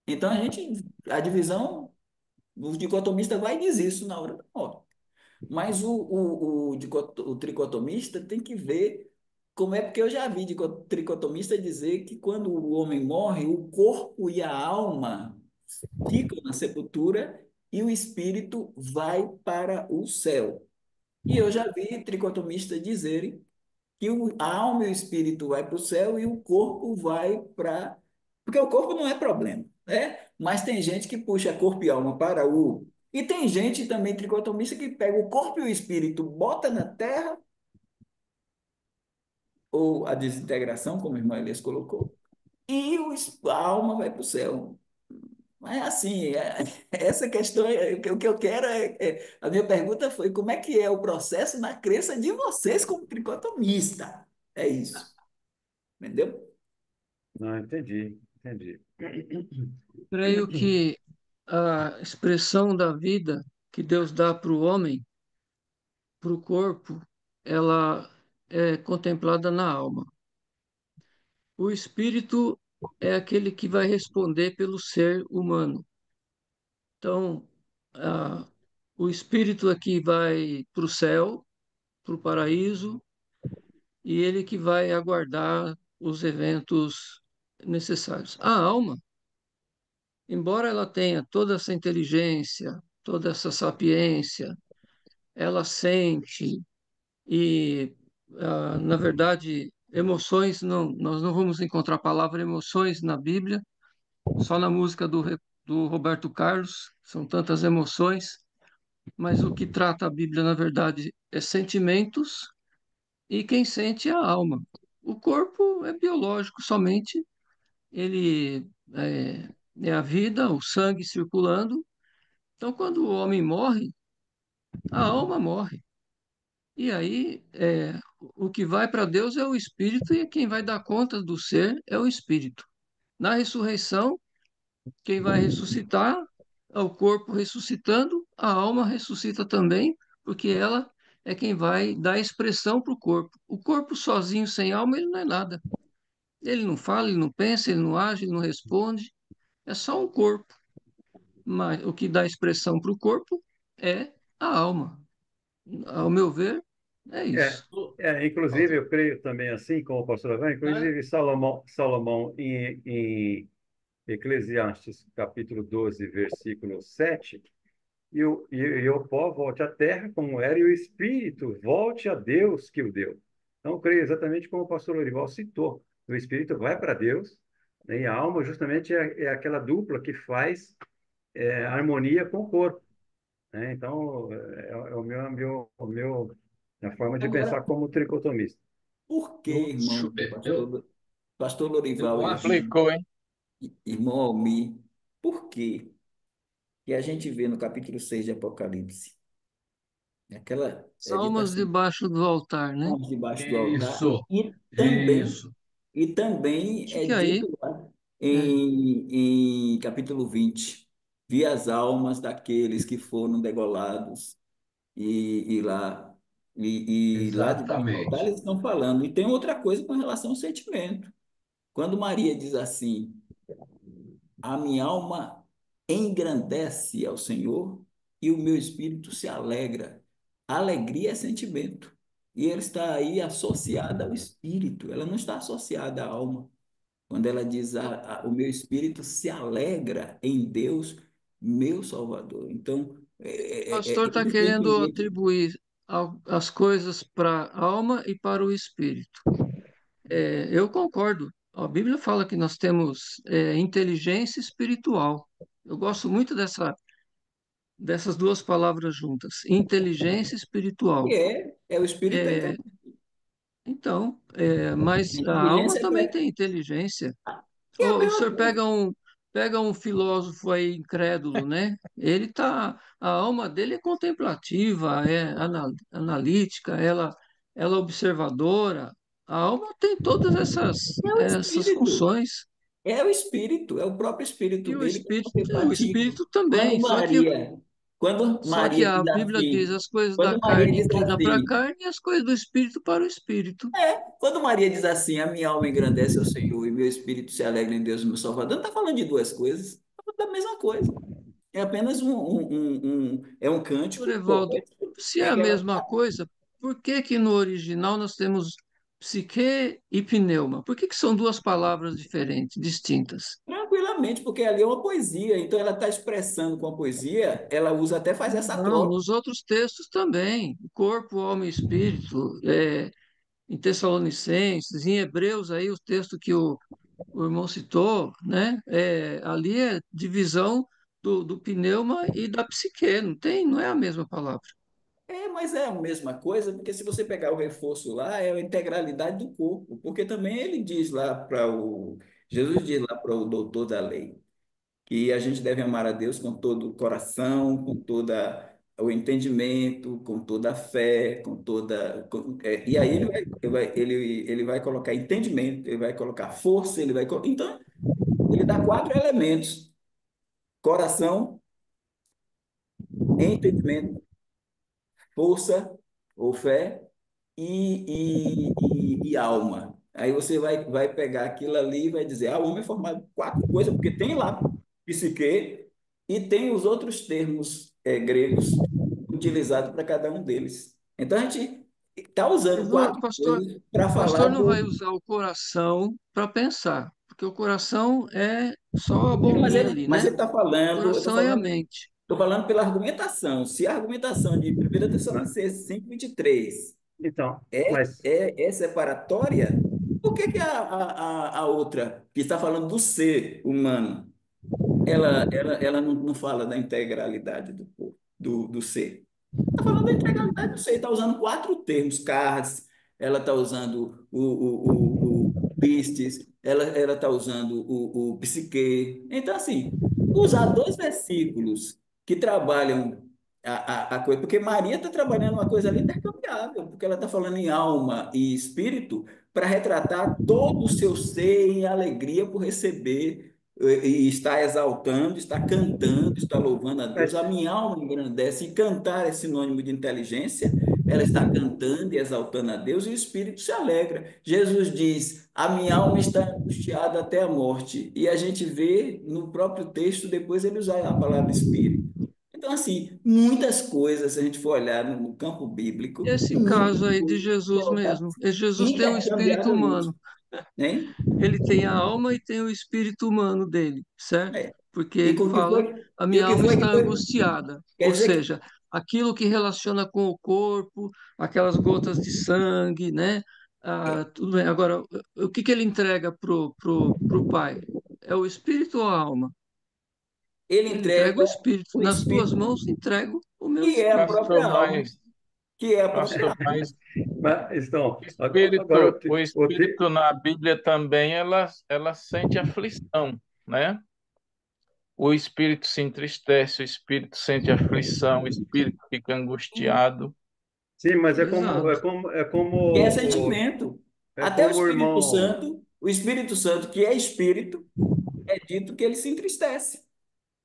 Então a divisão, o dicotomista vai e diz isso na hora da morte. Mas o tricotomista tem que ver como é, porque eu já vi tricotomista dizer que quando o homem morre, o corpo e a alma ficam na sepultura e o espírito vai para o céu. E eu já vi tricotomistas dizerem que a alma e o espírito vai para o céu e o corpo vai para. Porque o corpo não é problema, né? Mas tem gente que puxa corpo e alma para o. E tem gente também tricotomista que pega o corpo e o espírito, bota na terra, ou a desintegração, como o irmão Elias colocou, e a alma vai para o céu. Mas assim, essa questão, o que eu quero a minha pergunta foi como é que é o processo na crença de vocês como tricotomista? É isso, entendeu? Não, entendi. Creio que a expressão da vida que Deus dá para o homem, para o corpo, ela é contemplada na alma. O espírito é aquele que vai responder pelo ser humano. Então, ah, o espírito aqui vai para o céu, para o paraíso, e ele que vai aguardar os eventos necessários. A alma, embora ela tenha toda essa inteligência, toda essa sapiência, ela sente e, na verdade, emoções, não, nós não vamos encontrar a palavra emoções na Bíblia, só na música do Roberto Carlos, são tantas emoções, mas o que trata a Bíblia, na verdade, é sentimentos e quem sente é a alma. O corpo é biológico somente, ele é a vida, o sangue circulando. Então, quando o homem morre, a alma morre. E aí, o que vai para Deus é o espírito e quem vai dar conta do ser é o espírito. Na ressurreição, quem vai ressuscitar é o corpo ressuscitando, a alma ressuscita também, porque ela é quem vai dar expressão para o corpo. O corpo sozinho, sem alma, ele não é nada. Ele não fala, ele não pensa, ele não age, ele não responde. É só um corpo. Mas o que dá expressão para o corpo é a alma. Ao meu ver, é É, isso. inclusive, eu creio também assim, como o pastor Evan, inclusive Salomão em Eclesiastes, capítulo 12 versículo 7, e o pó volte à terra como era, e o espírito volte a Deus que o deu. Então, eu creio exatamente como o pastor Lorival citou. O espírito vai para Deus, né, e a alma justamente é aquela dupla que faz harmonia com o corpo. Né? Então, é a forma de Agora, pensar como tricotomista. por que, Eu, irmão, pastor Lorival eu acho. Complicou, hein? irmão Almi, por que que a gente vê no capítulo 6 de Apocalipse, é dito Almas assim, debaixo do altar, né? mãos debaixo do altar, Isso, e também, isso. e também Acho é que aí, dito lá né? em capítulo 20, vi as almas daqueles que foram degolados e lá lá debaixo do altar Exatamente. eles estão falando. E tem outra coisa com relação ao sentimento. Quando Maria diz assim, a minha alma engrandece ao Senhor e o meu espírito se alegra. Alegria é sentimento. E ele está aí associada ao espírito, ela não está associada à alma. Quando ela diz, o meu espírito se alegra em Deus, meu Salvador. Então, O pastor está eles têm que querendo ver. atribuir as coisas para a alma e para o espírito. Eu concordo. A Bíblia fala que nós temos inteligência espiritual. Eu gosto muito dessas duas palavras juntas, inteligência E espiritual. é o espírito da É, inteligência. então, mas A a alma inteligência também tem inteligência. é a O mesma senhor coisa. pega um filósofo aí incrédulo, né? A alma dele é contemplativa, é analítica, ela é observadora. A alma tem todas É o essas espírito. funções. É o espírito, é o próprio espírito E dele que é o contemplativo. espírito Quando também, Maria, quando só que Maria a diz Bíblia diz assim, as coisas da quando Maria carne diz inclina para a assim, carne e as coisas do espírito para o espírito. quando Maria diz assim, a minha alma engrandece ao Senhor e meu espírito se alegra em Deus, meu Salvador, não está falando de duas coisas, está falando da mesma coisa. É apenas é um Doutor cântico Evaldo, poético se é em a que ela mesma coisa, por que que no original nós temos psique e pneuma? Por que que são duas palavras diferentes, distintas? tranquilamente, porque ali é uma poesia, então ela está expressando com a poesia, ela usa até faz essa Não, troca. nos outros textos também. Corpo, alma e espírito. Em Tessalonicenses, em Hebreus, aí o texto que o irmão citou, né? Ali é divisão do pneuma e da psique, não é a mesma palavra. Mas é a mesma coisa, porque se você pegar o reforço lá, é a integralidade do corpo, porque também ele diz lá para o, Jesus diz lá para o doutor da lei, que a gente deve amar a Deus com todo o coração, com toda o entendimento, com toda a fé, com toda. E aí ele vai colocar entendimento, ele vai colocar força, então, ele dá quatro elementos: coração, entendimento, força ou fé e alma. Aí você vai pegar aquilo ali e vai dizer, o homem é formado por quatro coisas, porque tem lá psique e tem os outros termos gregos utilizados para cada um deles. Então a gente está usando Mas o quatro pastor, coisas para o falar pastor não vai do. usar o coração para pensar, porque o coração é só a Mas bombinha ele ali, mas né? ele está O falando, eu coração é a mente. estou falando pela argumentação. Se a argumentação de 1 Mas, Tessalonicenses 5:23 então, é, mas é separatória, por que que a outra, que está falando do ser humano, ela não fala da integralidade do corpo, do ser? Está falando da integralidade do ser, está usando quatro termos, cards, ela está usando o pistes, ela está usando o psique. Então, assim, usar dois versículos que trabalham a coisa, porque Maria está trabalhando uma coisa ali intercambiável, porque ela está falando em alma e espírito para retratar todo o seu ser em alegria por receber e está exaltando, está cantando, está louvando a Deus. mas A minha alma engrandece, e cantar é sinônimo de inteligência. Ela está cantando e exaltando a Deus e o espírito se alegra. Jesus diz: A minha alma está angustiada até a morte. E a gente vê no próprio texto, depois ele usa a palavra espírito. Então, assim, muitas coisas, se a gente for olhar no campo bíblico, Esse muitas caso aí de coisas Jesus colocadas mesmo. Jesus tem um espírito intercambiavelmente, humano. né? Ele tem a alma e tem o espírito humano dele, certo? É. Porque E ele o que fala, foi, a e o minha que alma foi está que foi, angustiada. quer Ou dizer que seja, aquilo que relaciona com o corpo, aquelas gotas de sangue, né? Tudo bem. Agora, o que que ele entrega pro pai? É o espírito ou a alma? ele Ele entrega o entrega espírito. o Nas tuas espírito, mãos entrego o meu que é a espírito. Pastor, própria alma, mas, que é a própria pastor, alma. mas então, agora espírito, o espírito na Bíblia também ela sente aflição, né? O espírito se entristece, o espírito sente aflição, o espírito fica angustiado. sim, mas Exato. Que é sentimento. é Até como o irmão. O Espírito Santo, que é espírito, é dito que ele se entristece.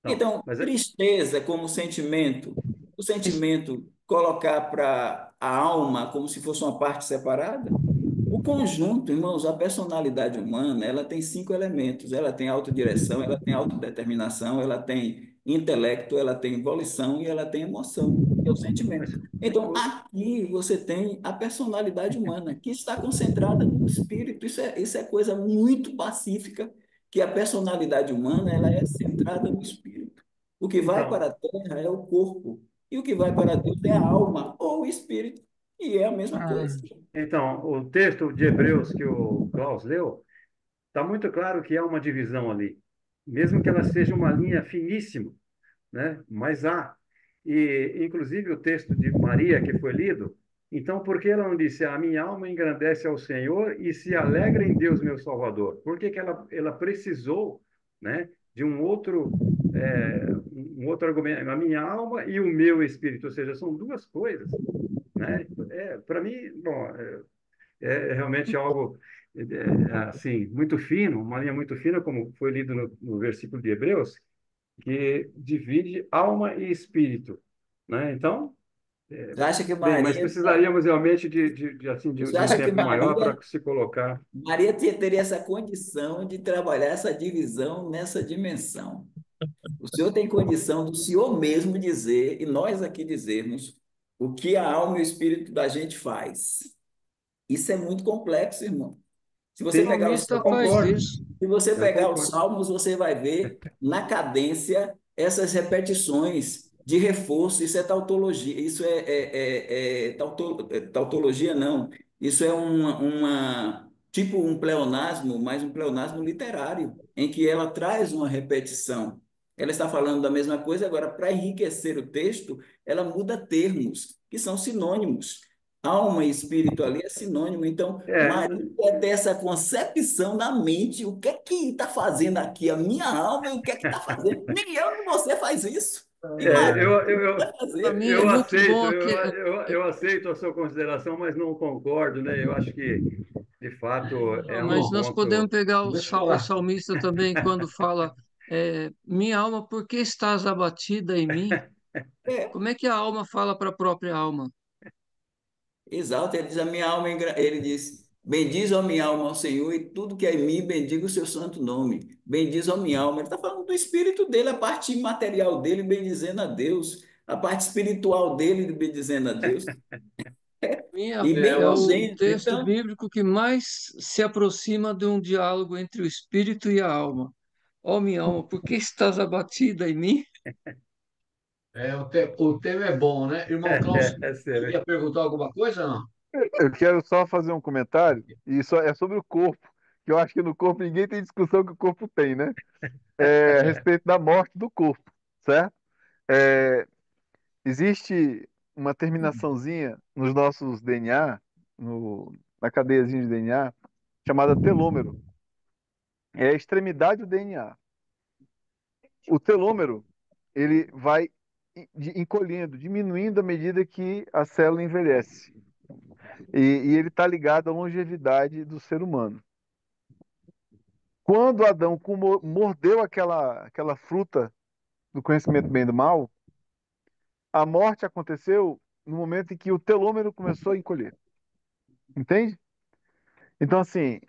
Não, Então, mas tristeza como sentimento, o sentimento colocar para a alma como se fosse uma parte separada, o conjunto, irmãos, a personalidade humana, ela tem cinco elementos. Ela tem autodireção, ela tem autodeterminação, ela tem intelecto, ela tem volição e ela tem emoção, que é o sentimento. mas Então, o- aqui você tem a personalidade humana, que está concentrada no espírito. Isso é coisa muito pacífica, que a personalidade humana, ela é centrada no espírito. O que vai então, para a terra é o corpo, e o que vai para Deus é a alma ou o espírito, e é a mesma coisa. então, o texto de Hebreus que o Klaus leu, está muito claro que há uma divisão ali, mesmo que ela seja uma linha finíssima, né? Mas há. E, inclusive, o texto de Maria que foi lido, então, por que ela não disse, a minha alma engrandece ao Senhor e se alegra em Deus, meu Salvador? Por que que ela precisou, né, de um outro argumento, a minha alma e o meu espírito, ou seja, são duas coisas, né? Para mim, bom, é realmente algo assim muito fino, uma linha muito fina, como foi lido no versículo de Hebreus, que divide alma e espírito, né? Então, Você acha que bem, mas Maria, precisaríamos realmente você de um acha que tempo maior Maria, para se colocar. Maria teria essa condição de trabalhar essa divisão nessa dimensão? O senhor tem condição do senhor mesmo dizer, e nós aqui dizermos, o que a alma e o espírito da gente faz. Isso é muito complexo, irmão. Se O você Sim, pegar os salmista eu faz concordo, isso. Se você eu pegar os concordo. salmos, você vai ver na cadência essas repetições de reforço. Isso é tautologia, isso tautologia, não. Isso é tipo um pleonasmo, mas um pleonasmo literário, em que ela traz uma repetição. Ela está falando da mesma coisa, agora, para enriquecer o texto, ela muda termos, que são sinônimos. Alma e espírito ali é sinônimo. Então, É, Maria é dessa concepção na mente, o que é que está fazendo aqui a minha alma e o que é que está fazendo? Nem eu nem você faz isso. é, Imagina o que vai Para fazer. mim é muito bom eu aceito a sua consideração, mas não concordo, né? Eu acho que, de fato, é um mas Bom, nós podemos ponto. pegar deixa eu o falar. salmista também quando fala minha alma, por que estás abatida em mim? É, Como é que a alma fala para a própria alma? exato, ele diz a minha alma, ele diz, bendiz a minha alma ao Senhor e tudo que é em mim, bendiga o seu santo nome. Bendiz a minha alma. Ele está falando do espírito dele, a parte imaterial dele, bendizendo a Deus, a parte espiritual dele, bendizendo a Deus. Minha E bem é por o dentro. texto Então, bíblico que mais se aproxima de um diálogo entre o espírito e a alma. Ó minha alma, por que estás abatida em mim? O tema é bom, né? Irmão Klaus, É sério. queria perguntar alguma coisa, não? Eu quero só fazer um comentário, e isso é sobre o corpo, que eu acho que no corpo ninguém tem discussão que o corpo tem, né? A respeito da morte do corpo, certo? É, existe uma terminaçãozinha nos nossos DNA, na cadeiazinha de DNA, chamada telômero. É a extremidade do DNA. O telômero, ele vai encolhendo, diminuindo à medida que a célula envelhece. E ele está ligado à longevidade do ser humano. Quando Adão mordeu aquela fruta do conhecimento do bem e do mal, a morte aconteceu no momento em que o telômero começou a encolher. Entende? Então, assim,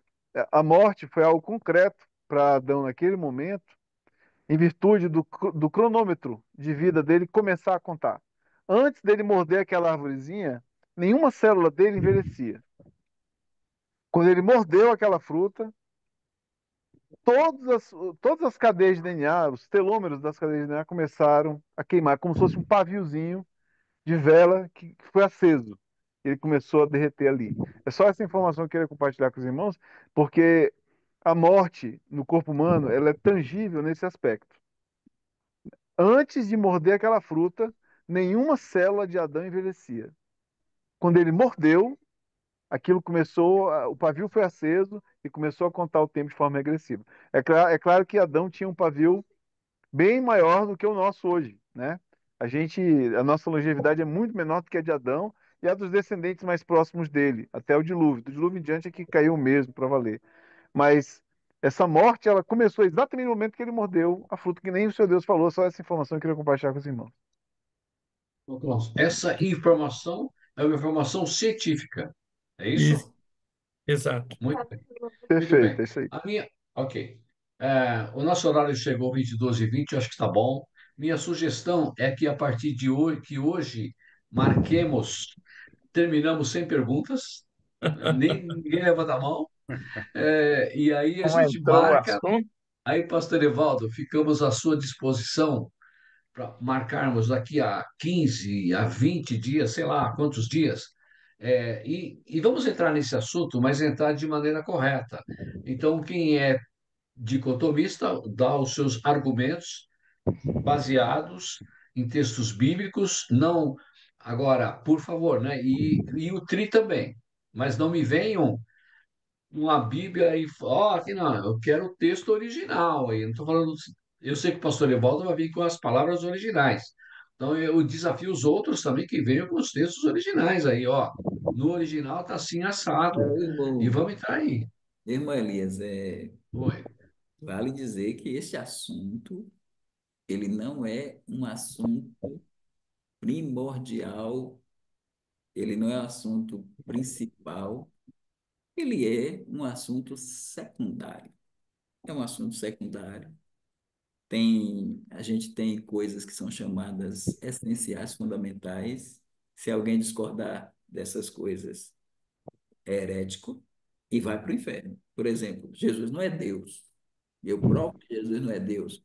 a morte foi algo concreto para Adão naquele momento, em virtude do cronômetro de vida dele começar a contar. Antes dele morder aquela arvorezinha, nenhuma célula dele envelhecia. Quando ele mordeu aquela fruta, todas as, todas as cadeias de DNA, os telômeros das cadeias de DNA começaram a queimar, como se fosse um paviozinho de vela que foi aceso. Ele começou a derreter ali. É só essa informação que eu queria compartilhar com os irmãos, porque a morte no corpo humano, ela é tangível nesse aspecto. Antes de morder aquela fruta, nenhuma célula de Adão envelhecia. Quando ele mordeu, aquilo começou, o pavio foi aceso e começou a contar o tempo de forma regressiva. É claro que Adão tinha um pavio bem maior do que o nosso hoje, né? A nossa longevidade é muito menor do que a de Adão e a dos descendentes mais próximos dele, até o dilúvio. Do dilúvio em diante é que caiu mesmo para valer. Mas essa morte, ela começou exatamente no momento que ele mordeu a fruta, que nem o seu Deus falou, só essa informação que eu queria compartilhar com os irmãos. Ô, Klaus, essa informação é uma informação científica. É isso? Isso, exato. Muito bem. Muito Perfeito, bem. é isso aí. Ok. O nosso horário chegou 22h20, eu acho que está bom. Minha sugestão é que a partir de hoje, que hoje marquemos, terminamos sem perguntas, nem ninguém levanta a mão, e aí a Não gente entrou o marca. assunto? Aí, Pastor Evaldo, ficamos à sua disposição para marcarmos daqui a 15, a 20 dias, sei lá quantos dias. E vamos entrar nesse assunto, mas entrar de maneira correta. Então, quem é dicotomista dá os seus argumentos baseados em textos bíblicos, não. Agora, por favor, né? E o tri também, mas não me venham uma Bíblia e ó, aqui não, eu quero o texto original aí. Não estou falando. Eu sei que o pastor Evaldo vai vir com as palavras originais. Então eu desafio os outros também que venham com os textos originais aí, ó. No original tá assim assado. E Irmão, vamos entrar aí. irmão Elias, Oi. vale dizer que este assunto, ele não é um assunto primordial, ele não é um assunto principal, ele é um assunto secundário. É um assunto secundário. A gente tem coisas que são chamadas essenciais, fundamentais. Se alguém discordar dessas coisas, é herético e vai para o inferno. Por exemplo, Jesus não é Deus. Eu provo que Jesus não é Deus.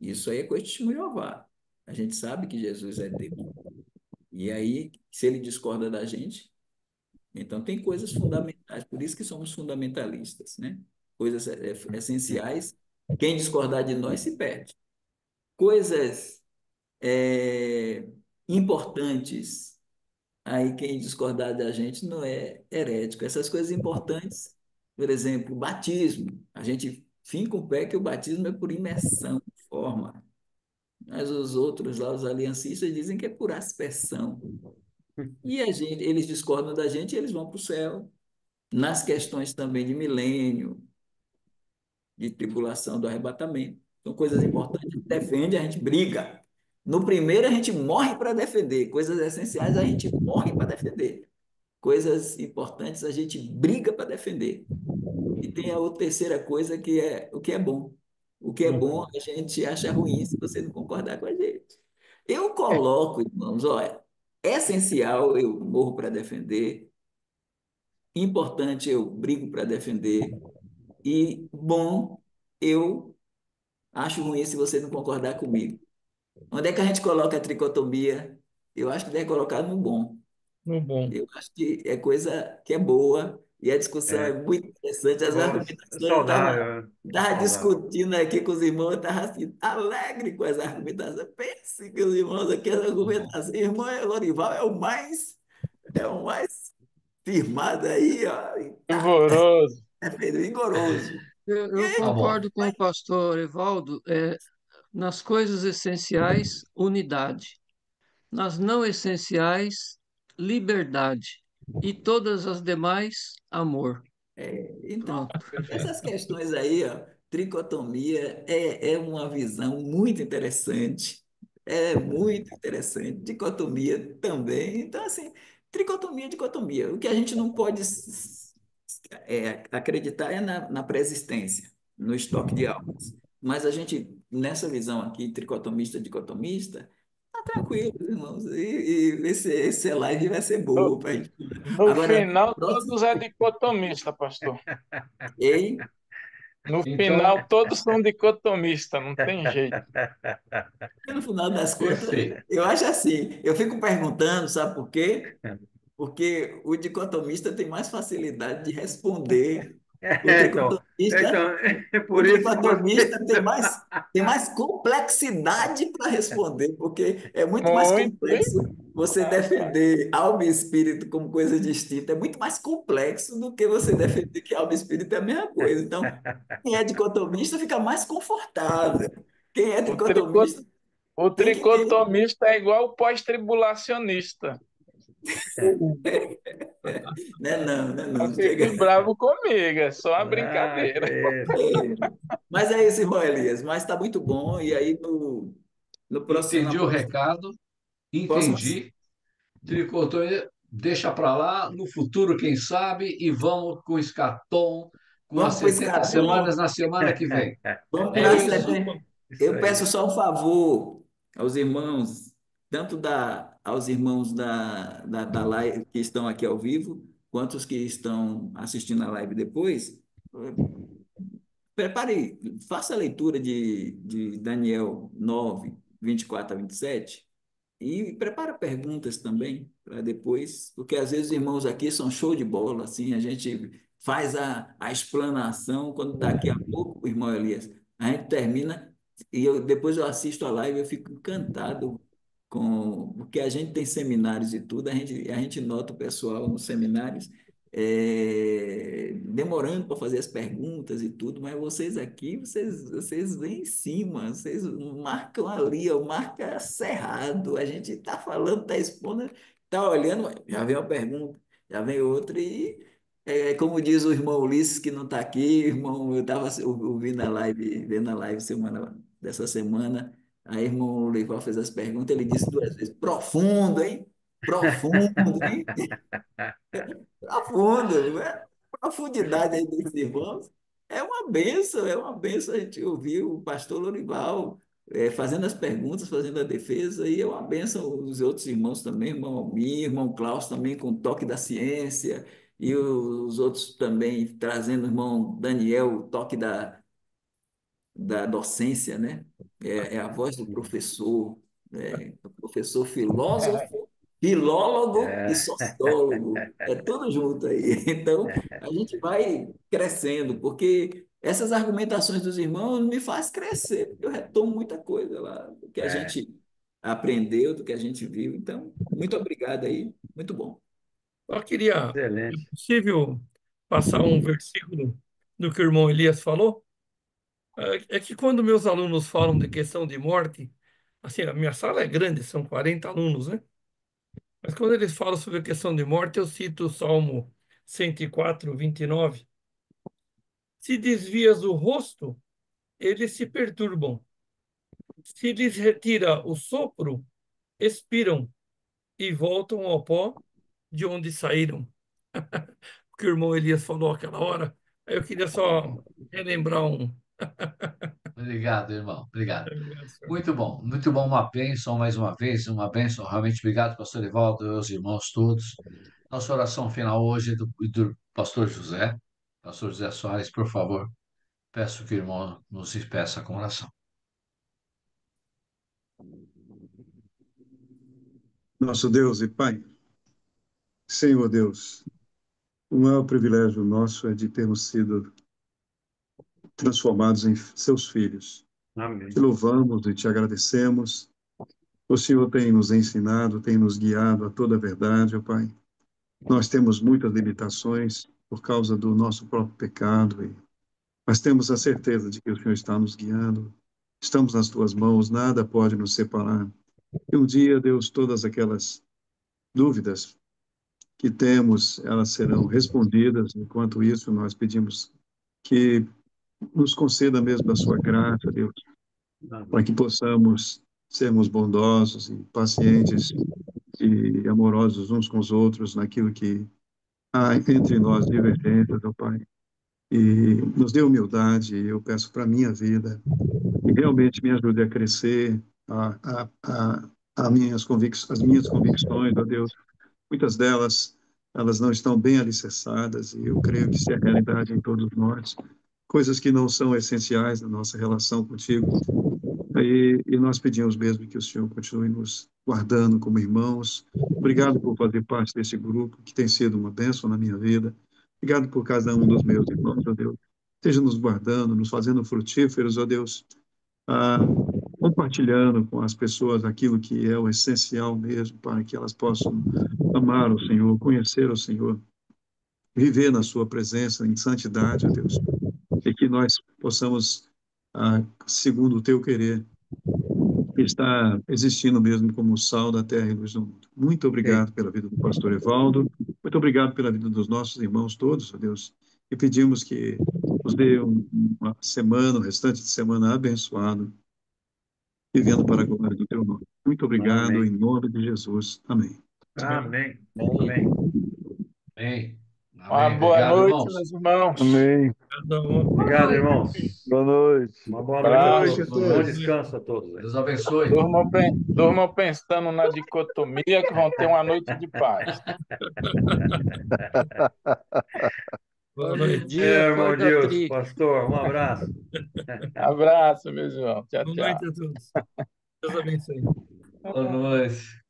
Isso aí é coisa de testemunho de Jeová. A gente sabe que Jesus é Deus. E aí, se ele discorda da gente, então tem coisas fundamentais. Por isso que somos fundamentalistas, né? Coisas essenciais. Quem discordar de nós se perde. Coisas é, importantes, aí quem discordar da gente não é herético. Essas coisas importantes, por exemplo, o batismo. A gente finca o pé que o batismo é por imersão, forma. Mas os outros lá, os aliancistas, dizem que é por aspersão. E eles discordam da gente e eles vão para o céu. Nas questões também de milênio, de tribulação do arrebatamento. São coisas importantes, a gente defende, a gente briga. No primeiro, a gente morre para defender. Coisas essenciais, a gente morre para defender. Coisas importantes, a gente briga para defender. E tem a outra terceira coisa, que é o que é bom. O que é bom, a gente acha ruim se você não concordar com a gente. Eu coloco, irmãos, olha, é essencial, eu morro para defender. Importante, eu brigo para defender. E bom, eu acho ruim se você não concordar comigo. Onde é que a gente coloca a tricotomia? Eu acho que deve colocar no bom. No bom. Eu acho que é coisa que é boa e a discussão é É, muito interessante. As bom, argumentações, eu estava saudável, tava saudável. discutindo aqui com os irmãos, eu estava assim, alegre com as argumentações. Pense que os irmãos aqui, as argumentações. Irmão Lorival é o mais firmado aí, ó, e tá Rigoroso. vigoroso. Eu Tá bom. concordo com o pastor Evaldo, nas coisas essenciais, unidade. Nas não essenciais, liberdade. E todas as demais, amor. Então, Pronto. essas Perfeito. questões aí, ó, tricotomia é uma visão muito interessante. É muito interessante. Dicotomia também. Então, assim, tricotomia, dicotomia. O que a gente não pode acreditar é na pré-existência, no estoque de almas. Mas a gente, nessa visão aqui, tricotomista, dicotomista, tá tranquilo, irmãos. E esse live vai ser No, boa para gente. no Agora, final, próximo. todos é dicotomista, pastor. Ei, No Então, final, todos são dicotomistas, não tem jeito. no final das contas, perfeito. eu acho assim, eu fico perguntando, sabe por quê? Porque o dicotomista tem mais facilidade de responder. O Então, tricotomista, é o por isso que vocês. dicotomista tem mais complexidade para responder, porque é muito mais Muito. complexo você defender alma e espírito como coisa distinta, é muito mais complexo do que você defender que alma e espírito é a mesma coisa. Então, quem é dicotomista fica mais confortável. Quem é O, trico, tricotomista o tem que ter. tricotomista é igual o pós-tribulacionista. Né, não, né, Não não. Chega. fique bravo comigo, é só uma Ah, brincadeira. Mas é isso, irmão Elias. Mas está muito bom. E aí, no próximo, na Entendi o próxima, recado, próxima, entendi. Tricotomia, deixa para lá, no futuro, quem sabe, e vamos com o Escatom, com as vamos para o 70 semanas Escatom, na semana que vem. vamos É para a isso? setembro. isso Eu peço aí. só um favor aos irmãos, tanto aos irmãos da live que estão aqui ao vivo, quanto os que estão assistindo a live depois. Prepare, faça a leitura de Daniel 9, 24 a 27. E prepara perguntas também para depois, porque às vezes os irmãos aqui são show de bola, assim, a gente faz a explanação, quando daqui a pouco, irmão Elias, a gente termina e depois eu assisto a live e eu fico encantado com porque a gente tem seminários e tudo, a gente nota o pessoal nos seminários demorando para fazer as perguntas e tudo, mas vocês aqui, vocês vêm em cima, vocês marcam ali, ó, marca cerrado, a gente está falando, está expondo, está olhando, já vem uma pergunta, já vem outra, e como diz o irmão Ulisses, que não está aqui, irmão, eu estava ouvindo a live, vendo a live dessa semana, aí irmão Leival fez as perguntas, ele disse 2 vezes, profundo, hein? Profundo, hein? Profundo, né? A profundidade aí desses irmãos é uma benção a gente ouvir o pastor Lorival fazendo as perguntas, fazendo a defesa, e é uma benção os outros irmãos também, irmão Almir, irmão Klaus também com o toque da ciência, e os outros também trazendo o irmão Daniel, o toque da docência, né? É a voz do professor, o professor filósofo, filólogo e É, sociólogo, é tudo junto aí. Então, a gente vai crescendo, porque essas argumentações dos irmãos me faz crescer, porque eu retomo muita coisa lá do que a é, gente aprendeu, do que a gente viu. Então, muito obrigado aí, muito bom. Só queria, é excelente. possível passar um versículo do que o irmão Elias falou? É que quando meus alunos falam de questão de morte, assim, a minha sala é grande, são 40 alunos, né? Mas quando eles falam sobre a questão de morte, eu cito o Salmo 104, 29. Se desvias o rosto, eles se perturbam. Se lhes retira o sopro, expiram e voltam ao pó de onde saíram. O que o irmão Elias falou aquela hora. Aí eu queria só relembrar um. Obrigado, irmão. Obrigado. Muito bom, uma bênção mais uma vez, uma bênção. Realmente, obrigado, pastor Evaldo e os irmãos todos. Nossa oração final hoje é do pastor José. Pastor José Soares, por favor, peço que o irmão nos despeça com oração. Nosso Deus e Pai, Senhor Deus, o maior privilégio nosso é de termos sido transformados em seus filhos. Te Amém. louvamos e te agradecemos. O Senhor tem nos ensinado, tem nos guiado a toda a verdade, ó Pai. Nós temos muitas limitações por causa do nosso próprio pecado, mas temos a certeza de que o Senhor está nos guiando. Estamos nas tuas mãos, nada pode nos separar. E um dia, Deus, todas aquelas dúvidas que temos, elas serão respondidas. Enquanto isso, nós pedimos que nos conceda mesmo da sua graça, Deus, para que Amém. possamos sermos bondosos e pacientes e amorosos uns com os outros naquilo que há entre nós divergências, ó Pai. E nos dê humildade, eu peço para a minha vida, e realmente me ajude a crescer, as minhas convicções, ó Deus. Muitas delas, elas não estão bem alicerçadas, e eu creio que isso é a realidade em todos nós. Coisas que não são essenciais na nossa relação contigo. E nós pedimos mesmo que o Senhor continue nos guardando como irmãos. Obrigado por fazer parte desse grupo, que tem sido uma bênção na minha vida. Obrigado por cada um dos meus irmãos, ó Deus. Esteja nos guardando, nos fazendo frutíferos, ó Deus. Ah, compartilhando com as pessoas aquilo que é o essencial mesmo, para que elas possam amar o Senhor, conhecer o Senhor, viver na sua presença em santidade, ó Deus. E que nós possamos, segundo o teu querer, está existindo mesmo como sal da terra e luz do mundo. Muito Ei, obrigado pela vida do pastor Evaldo, muito obrigado pela vida dos nossos irmãos todos, ó Deus, e pedimos que nos dê uma semana, o restante de semana abençoado, vivendo para a glória do teu nome. Muito obrigado, em amém. nome de Jesus. Amém. Amém. Amém. Amém. Amém. Uma Amém. boa Obrigado, noite, irmãos. meus irmãos. Amém. Cada um. Boa Obrigado, noite. irmãos. Boa noite. Uma boa Boa noite a noite a Abraço. todos. Bom todos. descanso a todos aí. Deus abençoe. Durmam pensando na dicotomia que vão ter uma noite de paz. Boa Olha, o noite. dia Irmão acorda Deus, triste. pastor, um abraço. Abraço, meu irmão. Tchau, Boa noite tchau. a todos. Deus abençoe. Boa noite.